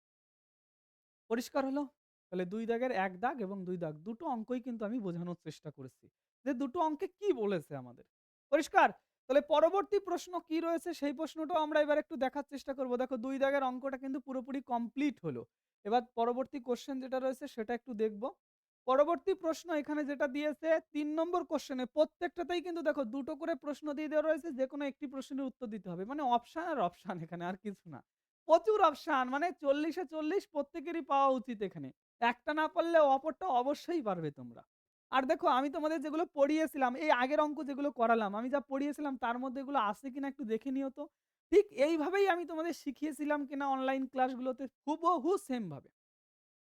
পরিষ্কার হলো? তাহলে ২ দাগের ১ দাগ এবং ২ দাগ দুটো অঙ্কই কিন্তু আমি বোঝানোর চেষ্টা করেছি। যে দুটো অঙ্কে কি বলেছে আমাদের। পরিষ্কার? তাহলে পরবর্তী প্রশ্ন কি রয়েছে সেই প্রশ্নটাও আমরা এবার একটু দেখার চেষ্টা করব। দেখো ২ দাগের অঙ্কটা কিন্তু পুরোপুরি কমপ্লিট হলো। এবার পরবর্তী কোয়েশ্চেন যেটা রয়েছে সেটা একটু দেখব। পরবর্তী প্রশ্ন এখানে যেটা দিয়েছে ৩ নম্বর কোয়েশ্চেনে প্রত্যেকটাতেই কিন্তু দেখো দুটো করে প্রশ্ন দিয়ে দেওয়া রয়েছে। যেকোনো একটি প্রশ্নের উত্তর দিতে হবে। মানে অপশন আর অপশন এখানে আর কিছু না। প্রচুর অপশান মানে ৪০ এ ৪০ প্রত্যেকেরই পাওয়া উচিত এখানে। একটা না পারলেও অপরটা অবশ্যই পারবে তোমরা। আর দেখো আমি তোমাদের যেগুলো পড়িয়েছিলাম, এই আগের অঙ্ক যেগুলো করালাম, আমি যা পড়িয়েছিলাম তার মধ্যে এগুলো আছে কিনা একটু দেখে নিও তো। ঠিক এইভাবেই আমি তোমাদের শিখিয়েছিলাম কিনা অনলাইন ক্লাসগুলোতে হুবহু সেম ভাবে।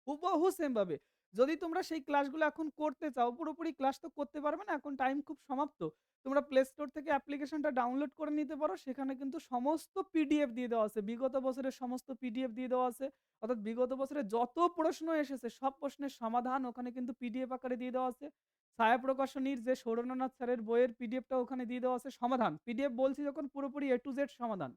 হুবহু সেম ভাবে। যদি তোমরা সেই ক্লাসগুলো এখন করতে চাও, পুরোপুরি ক্লাস তো করতে পারবে না, এখন টাইম খুব সমাপ্ত। তোমরা প্লে স্টোর থেকে অ্যাপ্লিকেশনটা ডাউনলোড করে নিতে পারো। সেখানে কিন্তু সমস্ত পিডিএফ দিয়ে দেওয়া আছে। বিগত বছরের সমস্ত পিডিএফ দিয়ে দেওয়া আছে। অর্থাৎ বিগত বছরে যত প্রশ্ন এসেছে সব প্রশ্নের সমাধান ওখানে কিন্তু পিডিএফ আকারে দিয়ে দেওয়া আছে। ছায়া প্রকাশনীর যে সৌরেন্দ্রনাথ স্যারের বইয়ের পিডিএফটা ওখানে দিয়ে দেওয়া আছে সমাধান। পিডিএফ বলছি যখন পুরোপুরি A to Z সমাধান।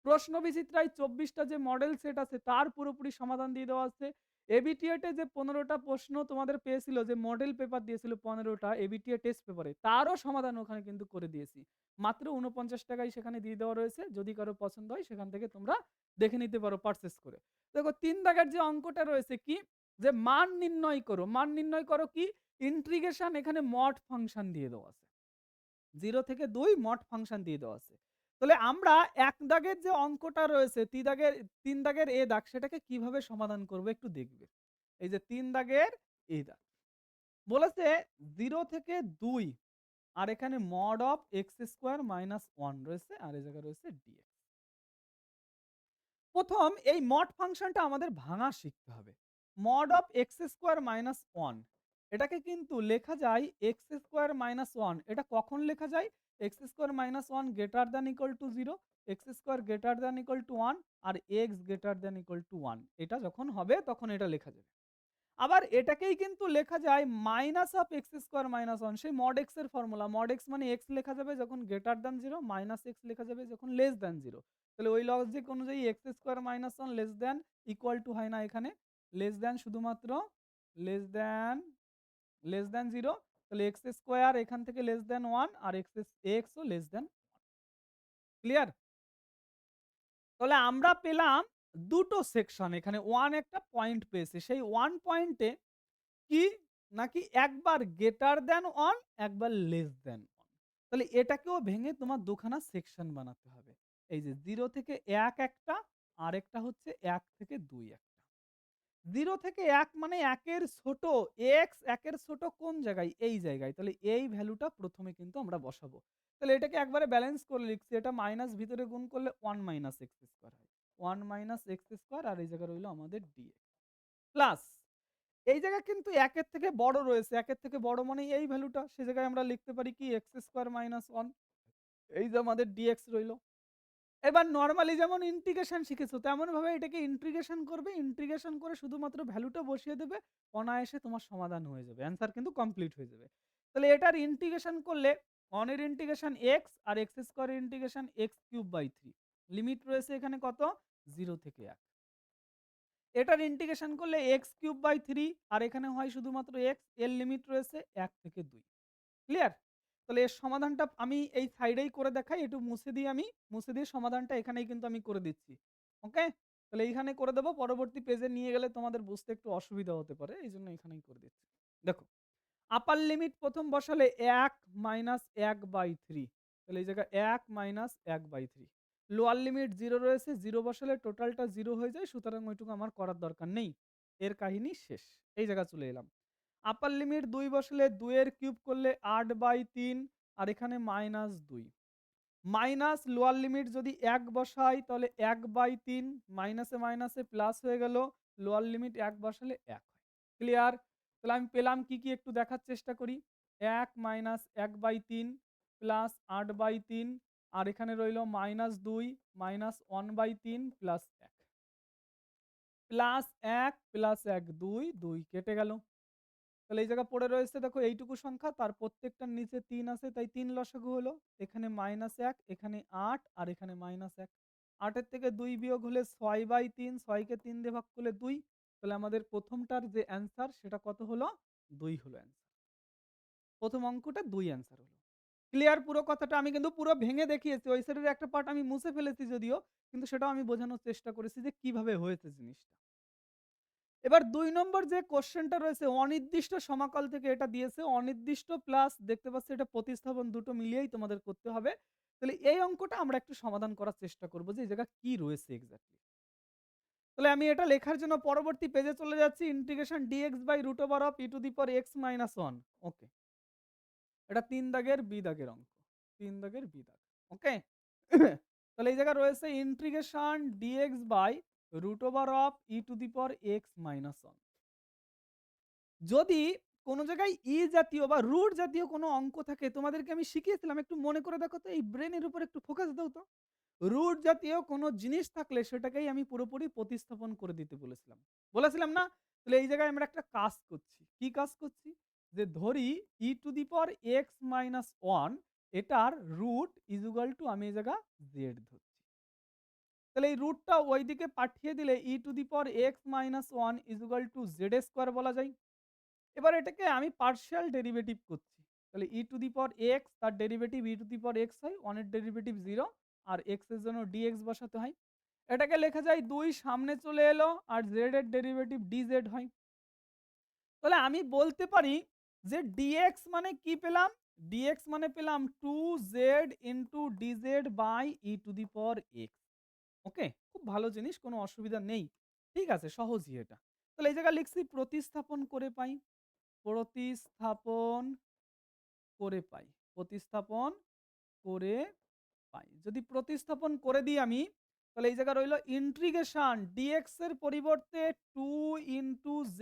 প্রশ্ন বিচিত্রায় ২৪ টা যে মডেল সেট আছে তার পুরোপুরি সমাধান দিয়ে দেওয়া আছে এবিটিএতে যে 15টা প্রশ্ন তোমাদের পেয়েছিল, যে মডেল পেপার দিয়েছিল 15টা এবিটিএ টেস্ট পেপারে, তারও সমাধান ওখানে কিন্তু করে দিয়েছি। মাত্র ৳৪৯ সেখানে দিয়ে দেওয়া রয়েছে। যদি কারো পছন্দ হয় সেখান থেকে তোমরা দেখে নিতে পারো পারচেজ করে। দেখো ৩ দাগের যে অঙ্কটা রয়েছে কি? যে মান নির্ণয় করো। মান নির্ণয় করো কি? ইন্টিগ্রেশন এখানে মড ফাংশন দিয়ে দেওয়া আছে। 0 থেকে 2 মড ফাংশন দিয়ে দেওয়া আছে। তাহলে আমরা ১ দাগের যে অঙ্কটা রয়েছে ৩ দাগের এ দাগ সেটাকে কিভাবে সমাধান করব একটু দেখবে। এই যে ৩ দাগের এই দাগ। বলেছে 0 থেকে 2 আর এখানে mod of x² - 1 রয়েছে আর এই জায়গায় রয়েছে dx। প্রথম এই মড ফাংশনটা আমাদের ভাঙা শিখতে হবে। mod of x² - 1 এটাকে কিন্তু লেখা যায় x² - 1 এটা কখন লেখা যায়? x² - 1 greater than equal to 0, x² greater than equal to 1 R x greater than equal to 1 এটা যখন হবে তখন এটা লেখা যাবে। আবার এটাকেই কিন্তু লেখা যায় minus of x square minus one, সেই মড এক্স এর ফর্মুলা। মড এক্স মানে এক্স লেখা যাবে যখন greater than zero, minus x লেখা যাবে যখন লেস দ্যান জিরো। তাহলে ওই লজিক অনুযায়ী x square minus one less than equal to হয় না, এখানে লেস দ্যান শুধুমাত্র লেস দ্যান জিরো। তাহলে এক্স স্কোয়ার এখান থেকে লেস দ্যান ওয়ান আর এক্সও লেস দ্যান। ক্লিয়ার? তাহলে আমরা পেলাম দুটো সেকশন, এখানে ওয়ান একটা পয়েন্ট পেয়েছে, সেই ওয়ান পয়েন্টে কি নাকি একবার গ্রেটার দ্যান অন একবার লেস দ্যান অন। তাহলে এটাকেও ভেঙে তোমার দুখানা সেকশন বানাতে হবে। এই যে 0 থেকে 1 একটা আর একটা হচ্ছে 1 থেকে 2 একটা। 0 থেকে 1 মানে 1 এর ছোট, x 1 এর ছোট কোন জায়গায়? এই জায়গায়। তাহলে এই ভ্যালুটা প্রথমে কিন্তু আমরা বসাবো। তাহলে এটাকে একবারে ব্যালেন্স করে লিখছি। এটা মাইনাস ভিতরে গুণ করলে 1 মাইনাস x স্কয়ার হয়। 1 মাইনাস x স্কয়ার আর এই জায়গায় রইল আমাদের dx প্লাস এই জায়গায় কিন্তু ১ এর থেকে বড় রয়েছে। ১ এর থেকে বড় মানে এই ভ্যালুটা। সে জায়গায় আমরা লিখতে পারি কি x স্কয়ার মাইনাস 1। এই যে আমাদের dx রইল। এবার নরমালি যেমন ইন্টিগ্রেশন শিখেছো তেমনভাবে এটাকে ইন্টিগ্রেশন করবে। ইন্টিগ্রেশন করে শুধুমাত্র ভ্যালুটা বসিয়ে দেবে। অনায়াসে তোমার সমাধান হয়ে যাবে। অ্যান্সার কিন্তু কমপ্লিট হয়ে যাবে। তাহলে এটার ইন্টিগ্রেশন করলে 1 এর ইন্টিগ্রেশন x আর x স্কয়ার এর ইন্টিগ্রেশন x³/3। লিমিট রয়েছে এখানে কত? 0 থেকে 1। এটার ইন্টিগ্রেশন করলে x³/3 আর এখানে হয় শুধুমাত্র x, এর লিমিট রয়েছে 1 থেকে 2। ক্লিয়ার? তাহলে এর সমাধানটা আমি এই সাইডেই করে দেখাই। একটু মুছে দিই আমি। মুছে দিয়ে সমাধানটা এখানেই কিন্তু আমি করে দিচ্ছি। ওকে? তাহলে এইখানে করে দেব। পরবর্তী পেজে নিয়ে গেলে তোমাদের বুঝতে একটু অসুবিধা হতে পারে। এইজন্য এখানেই করে দিচ্ছি। দেখো, আপার লিমিট প্রথম বসালে 1 মাইনাস 1/3। তাহলে এই জায়গায় 1 মাইনাস 1/3। লোয়ার লিমিট 0 রয়েছে। 0 বসালে টোটালটা 0 হয়ে যায়। সুতরাং ওইটুকু আমার করার দরকার নেই। এর কাহিনী শেষ। এই জায়গায় চলে এলাম। আপার লিমিট 2 বসালে 2 এর কিউব করলে 8/3 আর এখানে -2। মাইনাস লোয়ার লিমিট যদি 1 বসাই তাহলে 1/3 মাইনাসে মাইনাসে প্লাস হয়ে গেল। লোয়ার লিমিট 1 বসালে 1 হয়। ক্লিয়ার? তাহলে আমি পেলাম কি, কি একটু দেখার চেষ্টা করি। 1 মাইনাস 1/3 প্লাস 8/3 আর এখানে রইল -2 মাইনাস 1/3 প্লাস 1। প্লাস 1 প্লাস 1 2, 2 কেটে গেল। তাহলে এই জায়গায় পড়ে রয়েছে দেখো এইটুকু সংখ্যা, তার প্রত্যেকটার নিচে 3 আছে তাই 3 লসাগু হলো। এখানে -1 এখানে 8 আর এখানে -1। 8 এর থেকে 2 বিয়োগ হলে 6/3, 6 কে 3 দিয়ে ভাগ করলে 2। তাহলে আমাদের প্রথমটার যে অ্যান্সার সেটা কত হলো? 2 হলো অ্যান্সার। প্রথম অঙ্কটা 2 অ্যান্সার হলো। ক্লিয়ার পুরো কথাটা? আমি কিন্তু পুরো ভেঙে দেখিয়েছি। ওই সাইডের একটা পার্ট আমি মুছে ফেলেছি যদিও, কিন্তু সেটাও আমি বোঝানোর চেষ্টা করেছি যে কিভাবে হয়েছে জিনিসটা। এবার ২ নম্বর যে কোয়েশ্চেনটা রয়েছে অনির্দিষ্ট সমাকল থেকে এটা দিয়েছে। অনির্দিষ্ট প্লাস দেখতে পাচ্ছি এটা প্রতিস্থাপন দুটো মিলিয়েই তোমাদের করতে হবে। তাহলে এই অঙ্কটা আমরা একটু সমাধান করার চেষ্টা করব যে এই জায়গায় কি রয়েছে এক্সাক্টলি। তাহলে আমি এটা লেখার জন্য পরবর্তী পেজে চলে যাচ্ছি। Integration dx/√e⁻x - 1। ওকে। এটা ৩ দাগের বি দাগের অঙ্ক। ৩ দাগের বি দাগ। ওকে? তাহলে এই জায়গায় রয়েছে ইন্টিগ্রেশন dx/√e⁻x - 1। যদি কোনো জায়গায় জাতীয় বা রুট জাতীয় কোনো অঙ্ক থাকে, তোমাদেরকে আমি শিখিয়েছিলাম, একটু মনে করে দেখো তো, এই ব্রেনের উপর একটু ফোকাস দাও তো। রুট জাতীয় কোনো জিনিস থাকলে সেটাকেই আমি পুরোপুরি প্রতিস্থাপন করে দিতে বলেছিলাম। বলেছিলাম না? তাহলে এই জায়গায় আমরা একটা কাজ করছি। কি কাজ করছি? যে ধরি e⁻x - 1 এটার রুট ইজ ইকুয়াল টু আমি এই জায়গা z ধরছি। তাহলে এই রুটটা ওইদিকে পাঠিয়ে দিলে e⁻x-1 = z² বলা যায়। এবার এটাকে আমি পার্শিয়াল ডেরিভেটিভ করছি। তাহলে e⁻x তার ডেরিভেটিভ e⁻x হয়, 1 এর ডেরিভেটিভ 0 আর x এর জন্য dx বসাতে হয়। এটাকে লেখা যায় 2 সামনে চলে এলো আর z এর ডেরিভেটিভ dz হয়। তাহলে আমি বলতে পারি যে dx মানে কি পেলাম? dx মানে পেলাম 2z dz/e⁻x। ওকে? খুব ভালো জিনিস, কোনো অসুবিধা নেই। ঠিক আছে, সহজই এটা। তাহলে এই জায়গায় লিখছি প্রতিস্থাপন করে পাই। প্রতিস্থাপন করে পাই। প্রতিস্থাপন করে পাই। যদি প্রতিস্থাপন করে দিই আমি, তাহলে এই জায়গায় রইল ইন্টিগ্রেশন dx এর পরিবর্তে 2 z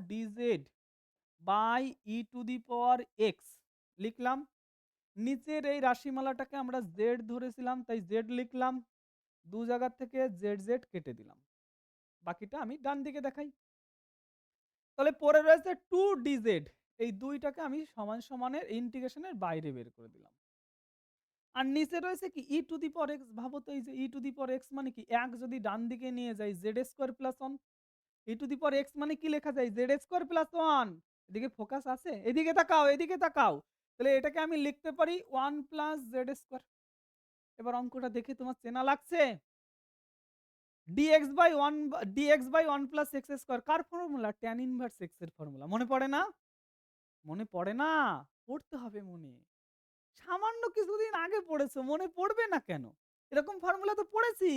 dz/e⁻x লিখলাম। নিচের এই রাশিমালাটাকে আমরা z ধরেছিলাম, তাই z লিখলাম। 2 জায়গা থেকে z কেটে দিলাম। বাকিটা আমি ডান দিকে দেখাই। তাহলে পরে রয়েছে 2dz, এই 2টাকে আমি সমান সমানের ইন্টিগ্রেশনের বাইরে বের করে দিলাম। আর নিচে রয়েছে কি e⁻x। ভাবো তো, এই যে e⁻x মানে কি, 1 যদি ডান দিকে নিয়ে যাই z² + 1, e⁻x মানে কি লেখা যায় z² + 1। এদিকে ফোকাস আছে? এদিকে তাকাও, এদিকে তাকাও। তাহলে এটাকে আমি লিখতে পারি 1 + z²। এবার অঙ্কটা দেখে তোমার চেনা লাগছে? dx/1 + x², কার ফর্মুলা? tan ইনভার্স x এর ফর্মুলা। মনে পড়ে না? মনে পড়ে না? পড়তে হবে মনে। সামান্য কিছুদিন আগে পড়েছো, মনে পড়বে না কেন? এরকম ফর্মুলা তো পড়েছি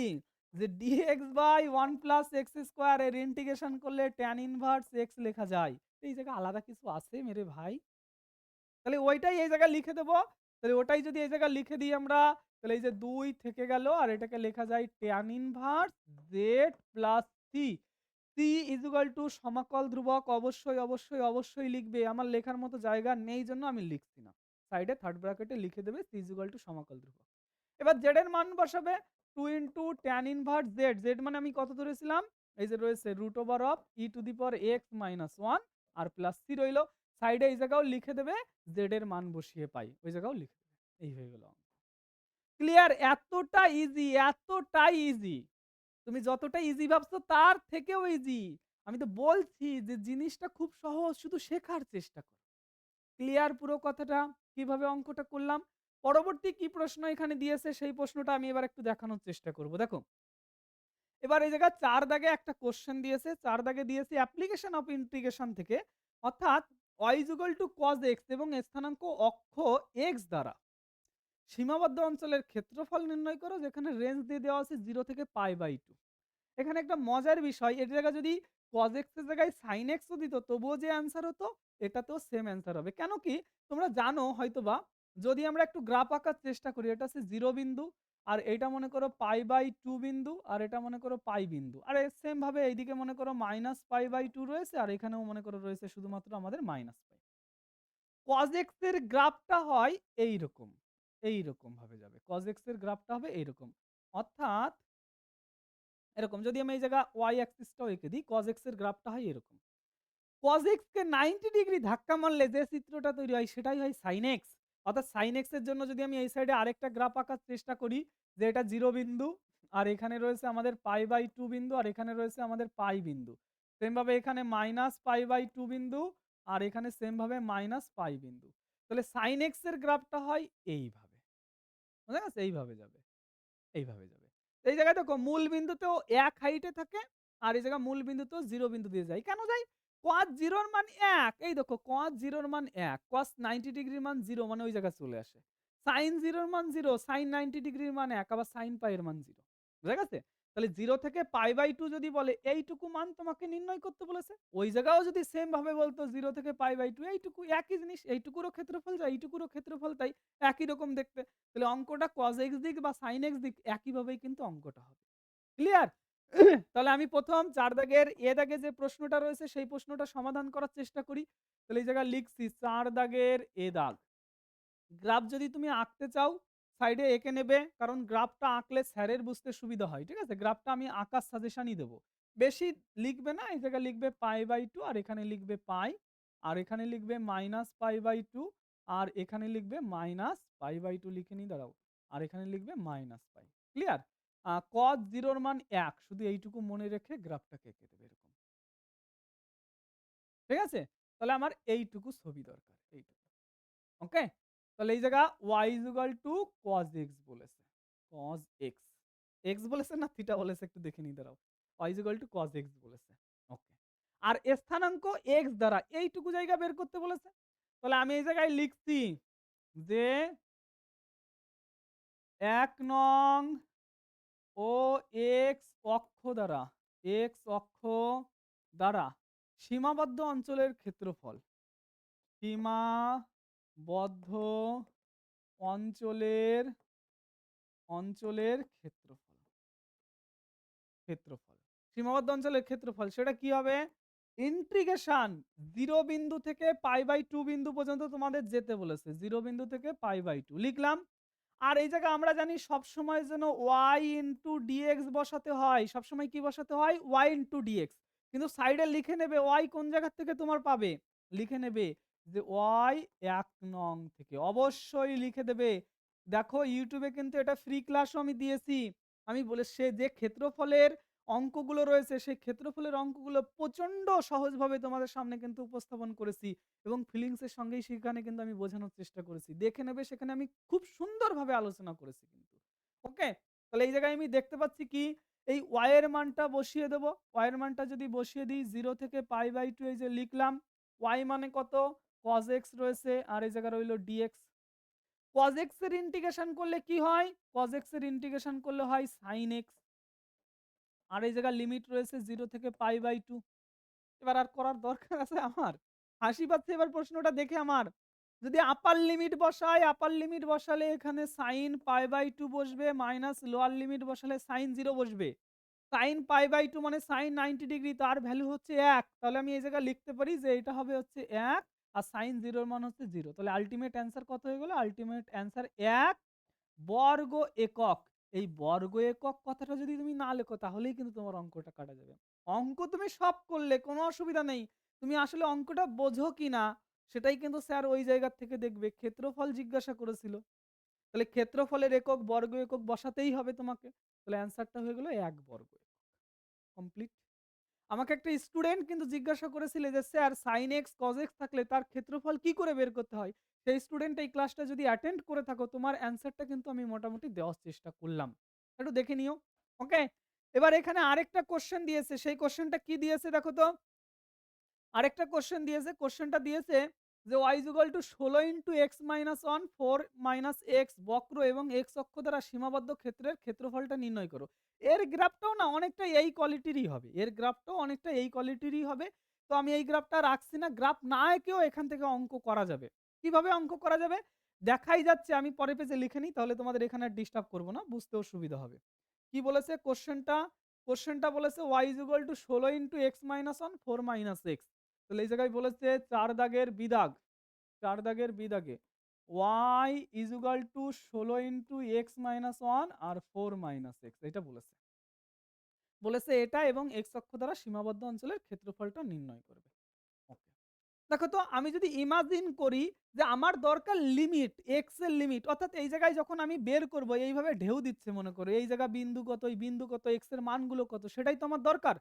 যে dx/1 + x² এর ইন্টিগ্রেশন করলে tan ইনভার্স x লেখা যায়। এই জায়গায় আলাদা কিছু আছে মেরে ভাই? তাহলে ওইটাই এই জায়গায় লিখে দেবো। তাহলে ওটাই যদি এই জায়গায় লিখে দিই আমরা, তাহলে এই যে 2 থেকে গেল আর এটাকে লেখা যায় tan inverse z + c। c সমাকল ধ্রুবক। অবশ্যই লিখবে। আমার লেখার মতো জায়গা নেই জন্য আমি লিখছি না। সাইডে থার্ড ব্র্যাকেটে লিখে দেবে c সমাকল ধ্রুবক। এবার z এর মান বসাবে 2 tan ইনভার্স z। z মানে আমি কত ধরেছিলাম? এই যে রয়েছে √e⁻x-1 আর প্লাস c রইল। সাইডে এই জায়গাও লিখে দেবে, z এর মান বসিয়ে পাই। ওই জায়গাও লিখে দেবে। এই হয়ে গেল। ক্লিয়ার? এতটা ইজি, এতটাই ইজি। তুমি যতটা ইজি ভাবছো তার থেকেও ইজি। আমি তো বলছি যে জিনিসটা খুব সহজ, শুধু শেখার চেষ্টা করো। ক্লিয়ার পুরো কথাটা? কিভাবে অঙ্কটা করলাম? পরবর্তী কি প্রশ্ন এখানে দিয়েছে সেই প্রশ্নটা আমি এবার একটু দেখানোর চেষ্টা করব। দেখো, এবার এই জায়গায় 4 দাগে একটা কোশ্চেন দিয়েছে। 4 দাগে দিয়েছে অ্যাপ্লিকেশন অফ ইন্টিগ্রেশন থেকে, অর্থাৎ y cos x এবং স্থানাঙ্ক অক্ষ x দ্বারা সীমাবদ্ধ অঞ্চলের ক্ষেত্রফল নির্ণয় করো, যেখানে রেঞ্জ দিয়ে দেওয়া আছে 0 থেকে π/2। এখানে একটা মজার বিষয়, এর জায়গায় যদি cos x এর জায়গায় sin x ও দিত তবুও যে অ্যান্সার হতো, এটাতেও সেম অ্যান্সার হবে। কেন কি? তোমরা জানো হয়তোবা, যদি আমরা একটু গ্রাফ আঁকার চেষ্টা করি, এটা হচ্ছে 0 বিন্দু, আর এইটা মনে করো π/2 বিন্দু, আর এটা মনে করো পাই বিন্দু। আর সেম ভাবে এইদিকে মনে করো -π/2 রয়েছে, আর এখানেও মনে করো রয়েছে শুধুমাত্র আমাদের -π। cos x এর গ্রাফটা হয় এইরকম। এইরকম ভাবে যাবে। cos x এর গ্রাফটা হবে এইরকম। অর্থাৎ এরকম, যদি আমি এই জায়গা y অ্যাক্সিসটাও এঁকে দিই, cos x এর গ্রাফটা হয় এরকম। cos x কে 90 ডিগ্রি ধাক্কা মারলে যে চিত্রটা তৈরি হয় সেটাই হয় sin x। অর্থাৎ sin x এর জন্য যদি আমি এই সাইডে আরেকটা গ্রাফ আঁকার চেষ্টা করি, যে এটা 0 বিন্দু, আর এখানে রয়েছে আমাদের π/2 বিন্দু, আর এখানে রয়েছে আমাদের পাই বিন্দু। সেম ভাবে এখানে -π/2 বিন্দু, আর এখানে সেম ভাবে -π বিন্দু। তাহলে sin x এর গ্রাফটা হয় এইভাবে। বুঝা গেছে? এইভাবে যাবে। এইভাবে যাবে। এই জায়গায় দেখো মূল বিন্দুতেও এক হাইটে থাকে, আর এই জায়গায় মূল বিন্দুতেও 0 বিন্দু দিয়ে যায়। কেন যায়? cos 0 এর মান 1। এই দেখো cos 0 এর মান 1, cos 90 ডিগ্রির মান 0 মানে ওই জায়গায় চলে আসে। sin 0 এর মান 0, sin 90 ডিগ্রির মান 1, আবার sin π এর মান 0। বুঝা গেছে? তাহলে 0 থেকে π/2 যদি বলে এইটুকু মান তোমাকে নির্ণয় করতে বলেছে। ওই জায়গাও যদি সেম ভাবে বলতো 0 থেকে π/2 এইটুকু, একই জিনিস, এইটুকুরও ক্ষেত্রফল যা, এইটুকুরও ক্ষেত্রফল তাই, একই রকম দেখতে। তাহলে অঙ্কটা cos x দিক বা sin x দিক একইভাবেই কিন্তু অঙ্কটা হবে। ক্লিয়ার? তাহলে আমি প্রথম 4 দাগের এ দাগে যে প্রশ্নটা রয়েছে সেই প্রশ্নটা সমাধান করার চেষ্টা করি। তাহলে এই জায়গায় লিখছি 4 দাগের এ দাগ। গ্রাফ যদি তুমি আঁকতে চাও সাইডে এঁকে নেবে, কারণ গ্রাফটা আঁকলে স্যারের বুঝতে সুবিধা হয়। ঠিক আছে? গ্রাফটা আমি আঁকার সাজেশনই দেবো। বেশি লিখবে না, এই জায়গায় লিখবে π/2, আর এখানে লিখবে পাই, আর এখানে লিখবে -π/2, আর এখানে লিখবে -π/2 লিখে নি, দাঁড়াও, আর এখানে লিখবে -π। ক্লিয়ার? cos 0 এর মান 1, শুধু এইটুকু মনে রেখে গ্রাফটাকে এঁকে দেবে এরকম। ঠিক আছে? তাহলে আমার এইটুকু ছবি দরকার। এইটুকু। ওকে? তাহলে এই জায়গা y cos x বলেছে। cos x। x বলেছে না থিটা বলেছে একটু দেখে নিই দাঁড়াও। y cos x বলেছে। ওকে। আর স্থানাঙ্ক x দ্বারা এইটুকু জায়গা বের করতে বলেছে। তাহলে আমি এই জায়গায় লিখছি যে ১ নং ও x অক্ষ দ্বারা x অক্ষ দ্বারা সীমাবদ্ধ অঞ্চলের ক্ষেত্রফল। সীমাবদ্ধ অঞ্চলের ক্ষেত্রফল। ক্ষেত্রফল। সীমাবদ্ধ অঞ্চলের ক্ষেত্রফল সেটা কি হবে? ইন্টিগ্রেশন 0 বিন্দু থেকে π/2 বিন্দু পর্যন্ত তোমাদের যেতে বলেছে। 0 বিন্দু থেকে π/2 লিখলাম। আর এই জায়গায় আমরা জানি সবসময় যেন y ইনটু dx বসাতে হয়। সবসময় কি বসাতে হয়? y into dx। কিন্তু সাইডে লিখে নেবে y কোন জায়গা থেকে তোমার পাবে? লিখে নেবে যে y ১ নং থেকে। অবশ্যই লিখে দেবে। দেখো ইউটিউবে কিন্তু এটা ফ্রি ক্লাসও আমি দিয়েছি। আমি বলে সে যে ক্ষেত্রফলের অঙ্কগুলো রয়েছে সেই ক্ষেত্রফলের অঙ্কগুলো প্রচন্ড সহজভাবে তোমাদের সামনে কিন্তু উপস্থাপন করেছি এবং ফিলিংস এর সঙ্গেই সেখানে কিন্তু আমি বোঝানোর চেষ্টা করেছি। দেখে নেবে সেখানে আমি খুব সুন্দরভাবে আলোচনা করেছি কিন্তু। ওকে? তাহলে এই জায়গায় আমি দেখতে পাচ্ছি কি এই y এর মানটা বসিয়ে দেব। y এর মানটা যদি বসিয়ে দিই 0 থেকে π/2 এই যে লিখলাম। y মানে কত? cos x রয়েছে আর এই জায়গায় রইল dx। cos x এর ইন্টিগ্রেশন করলে কি হয়? cos x এর ইন্টিগ্রেশন করলে হয় sin x। আর এই জায়গায় লিমিট রয়েছে 0 থেকে π/2। এবার আর করার দরকার আছে আমার? হাসি পাচ্ছে এবার প্রশ্নটা দেখে আমার। যদি আপার লিমিট বসাই, আপার লিমিট বসালে এখানে sin π/2 বসবে মাইনাস লোয়ার লিমিট বসালে sin 0 বসবে। sin π/2 মানে sin 90 ডিগ্রি তার ভ্যালু হচ্ছে 1। তাহলে আমি এই জায়গায় লিখতে পারি যে এটা হবে হচ্ছে 1 আর sin 0 এর মান হচ্ছে 0। তাহলে আল্টিমেট অ্যান্সার কত হয়ে গেল? আল্টিমেট অ্যান্সার 1 বর্গ একক। এই বর্গ একক কথাটা যদি তুমি না লেখো তাহলেই কিন্তু তোমার অঙ্কটা কাটা যাবে। অঙ্ক তুমি সব করলে কোনো অসুবিধা নেই। তুমি আসলে অঙ্কটা বোঝো কিনা সেটাই কিন্তু স্যার ওই জায়গা থেকে দেখবে। ক্ষেত্রফল জিজ্ঞাসা করেছিল। তাহলে ক্ষেত্রফলের একক বর্গ একক বসাতেই হবে তোমাকে। তাহলে অ্যান্সারটা হয়ে গেল ১ বর্গ একক। কমপ্লিট। আমাকে একটা স্টুডেন্ট কিন্তু জিজ্ঞাসা করেছিল যে sir sin x cos x থাকলে তার ক্ষেত্রফল কি করে বের করতে হয়? সেই স্টুডেন্ট এই ক্লাসটা যদি অ্যাটেন্ড করে থাকো তোমার অ্যান্সারটা কিন্তু আমি মোটামুটি দেওয়ার চেষ্টা করলাম। একটু দেখে নিও। ওকে? এবার এখানে আরেকটা কোয়েশ্চেন দিয়েছে। সেই কোয়েশ্চেনটা কি দিয়েছে দেখো তো? আরেকটা কোয়েশ্চেন দিয়েছে। কোয়েশ্চেনটা দিয়েছে যে y 16 x 1 4 x বক্র এবং x অক্ষ দ্বারা সীমাবদ্ধ ক্ষেত্রের ক্ষেত্রফলটা নির্ণয় করো। এর গ্রাফটাও না অনেকটা এই কোয়ালিটিরই হবে। এর গ্রাফটাও অনেকটা এই কোয়ালিটিরই হবে। তো আমি এই গ্রাফটা রাখছি না। গ্রাফ না এঁকেও এখান থেকে অঙ্ক করা যাবে। কিভাবে অঙ্ক করা যাবে? দেখাই যাচ্ছে আমি পরের পেজে লিখে নিই তাহলে তোমাদের এখানে আর ডিস্টার্ব করব না। বুঝতেও সুবিধা হবে। কি বলেছে কোয়েশ্চেনটা? কোয়েশ্চেনটা বলেছে y 16 x 1 4 x। তাহলে এই জায়গায় বলেছে ৪ দাগের বিদাগ। ৪ দাগের বিদাগে y is equal to 16 x 1 আর 4 x এটা বলেছে। বলেছে এটা এবং x অক্ষ দ্বারা সীমাবদ্ধ অঞ্চলের ক্ষেত্রফলটা নির্ণয় করবে। ওকে। দেখো তো আমি যদি ইমাজিন করি যে আমার দরকার লিমিট x এর লিমিট অর্থাৎ এই জায়গায় যখন আমি বের করব এইভাবে ঢেউ দিচ্ছে মনে করো এই জায়গা বিন্দু কত এই বিন্দু কত x এর মানগুলো কত সেটাই তো আমার দরকার।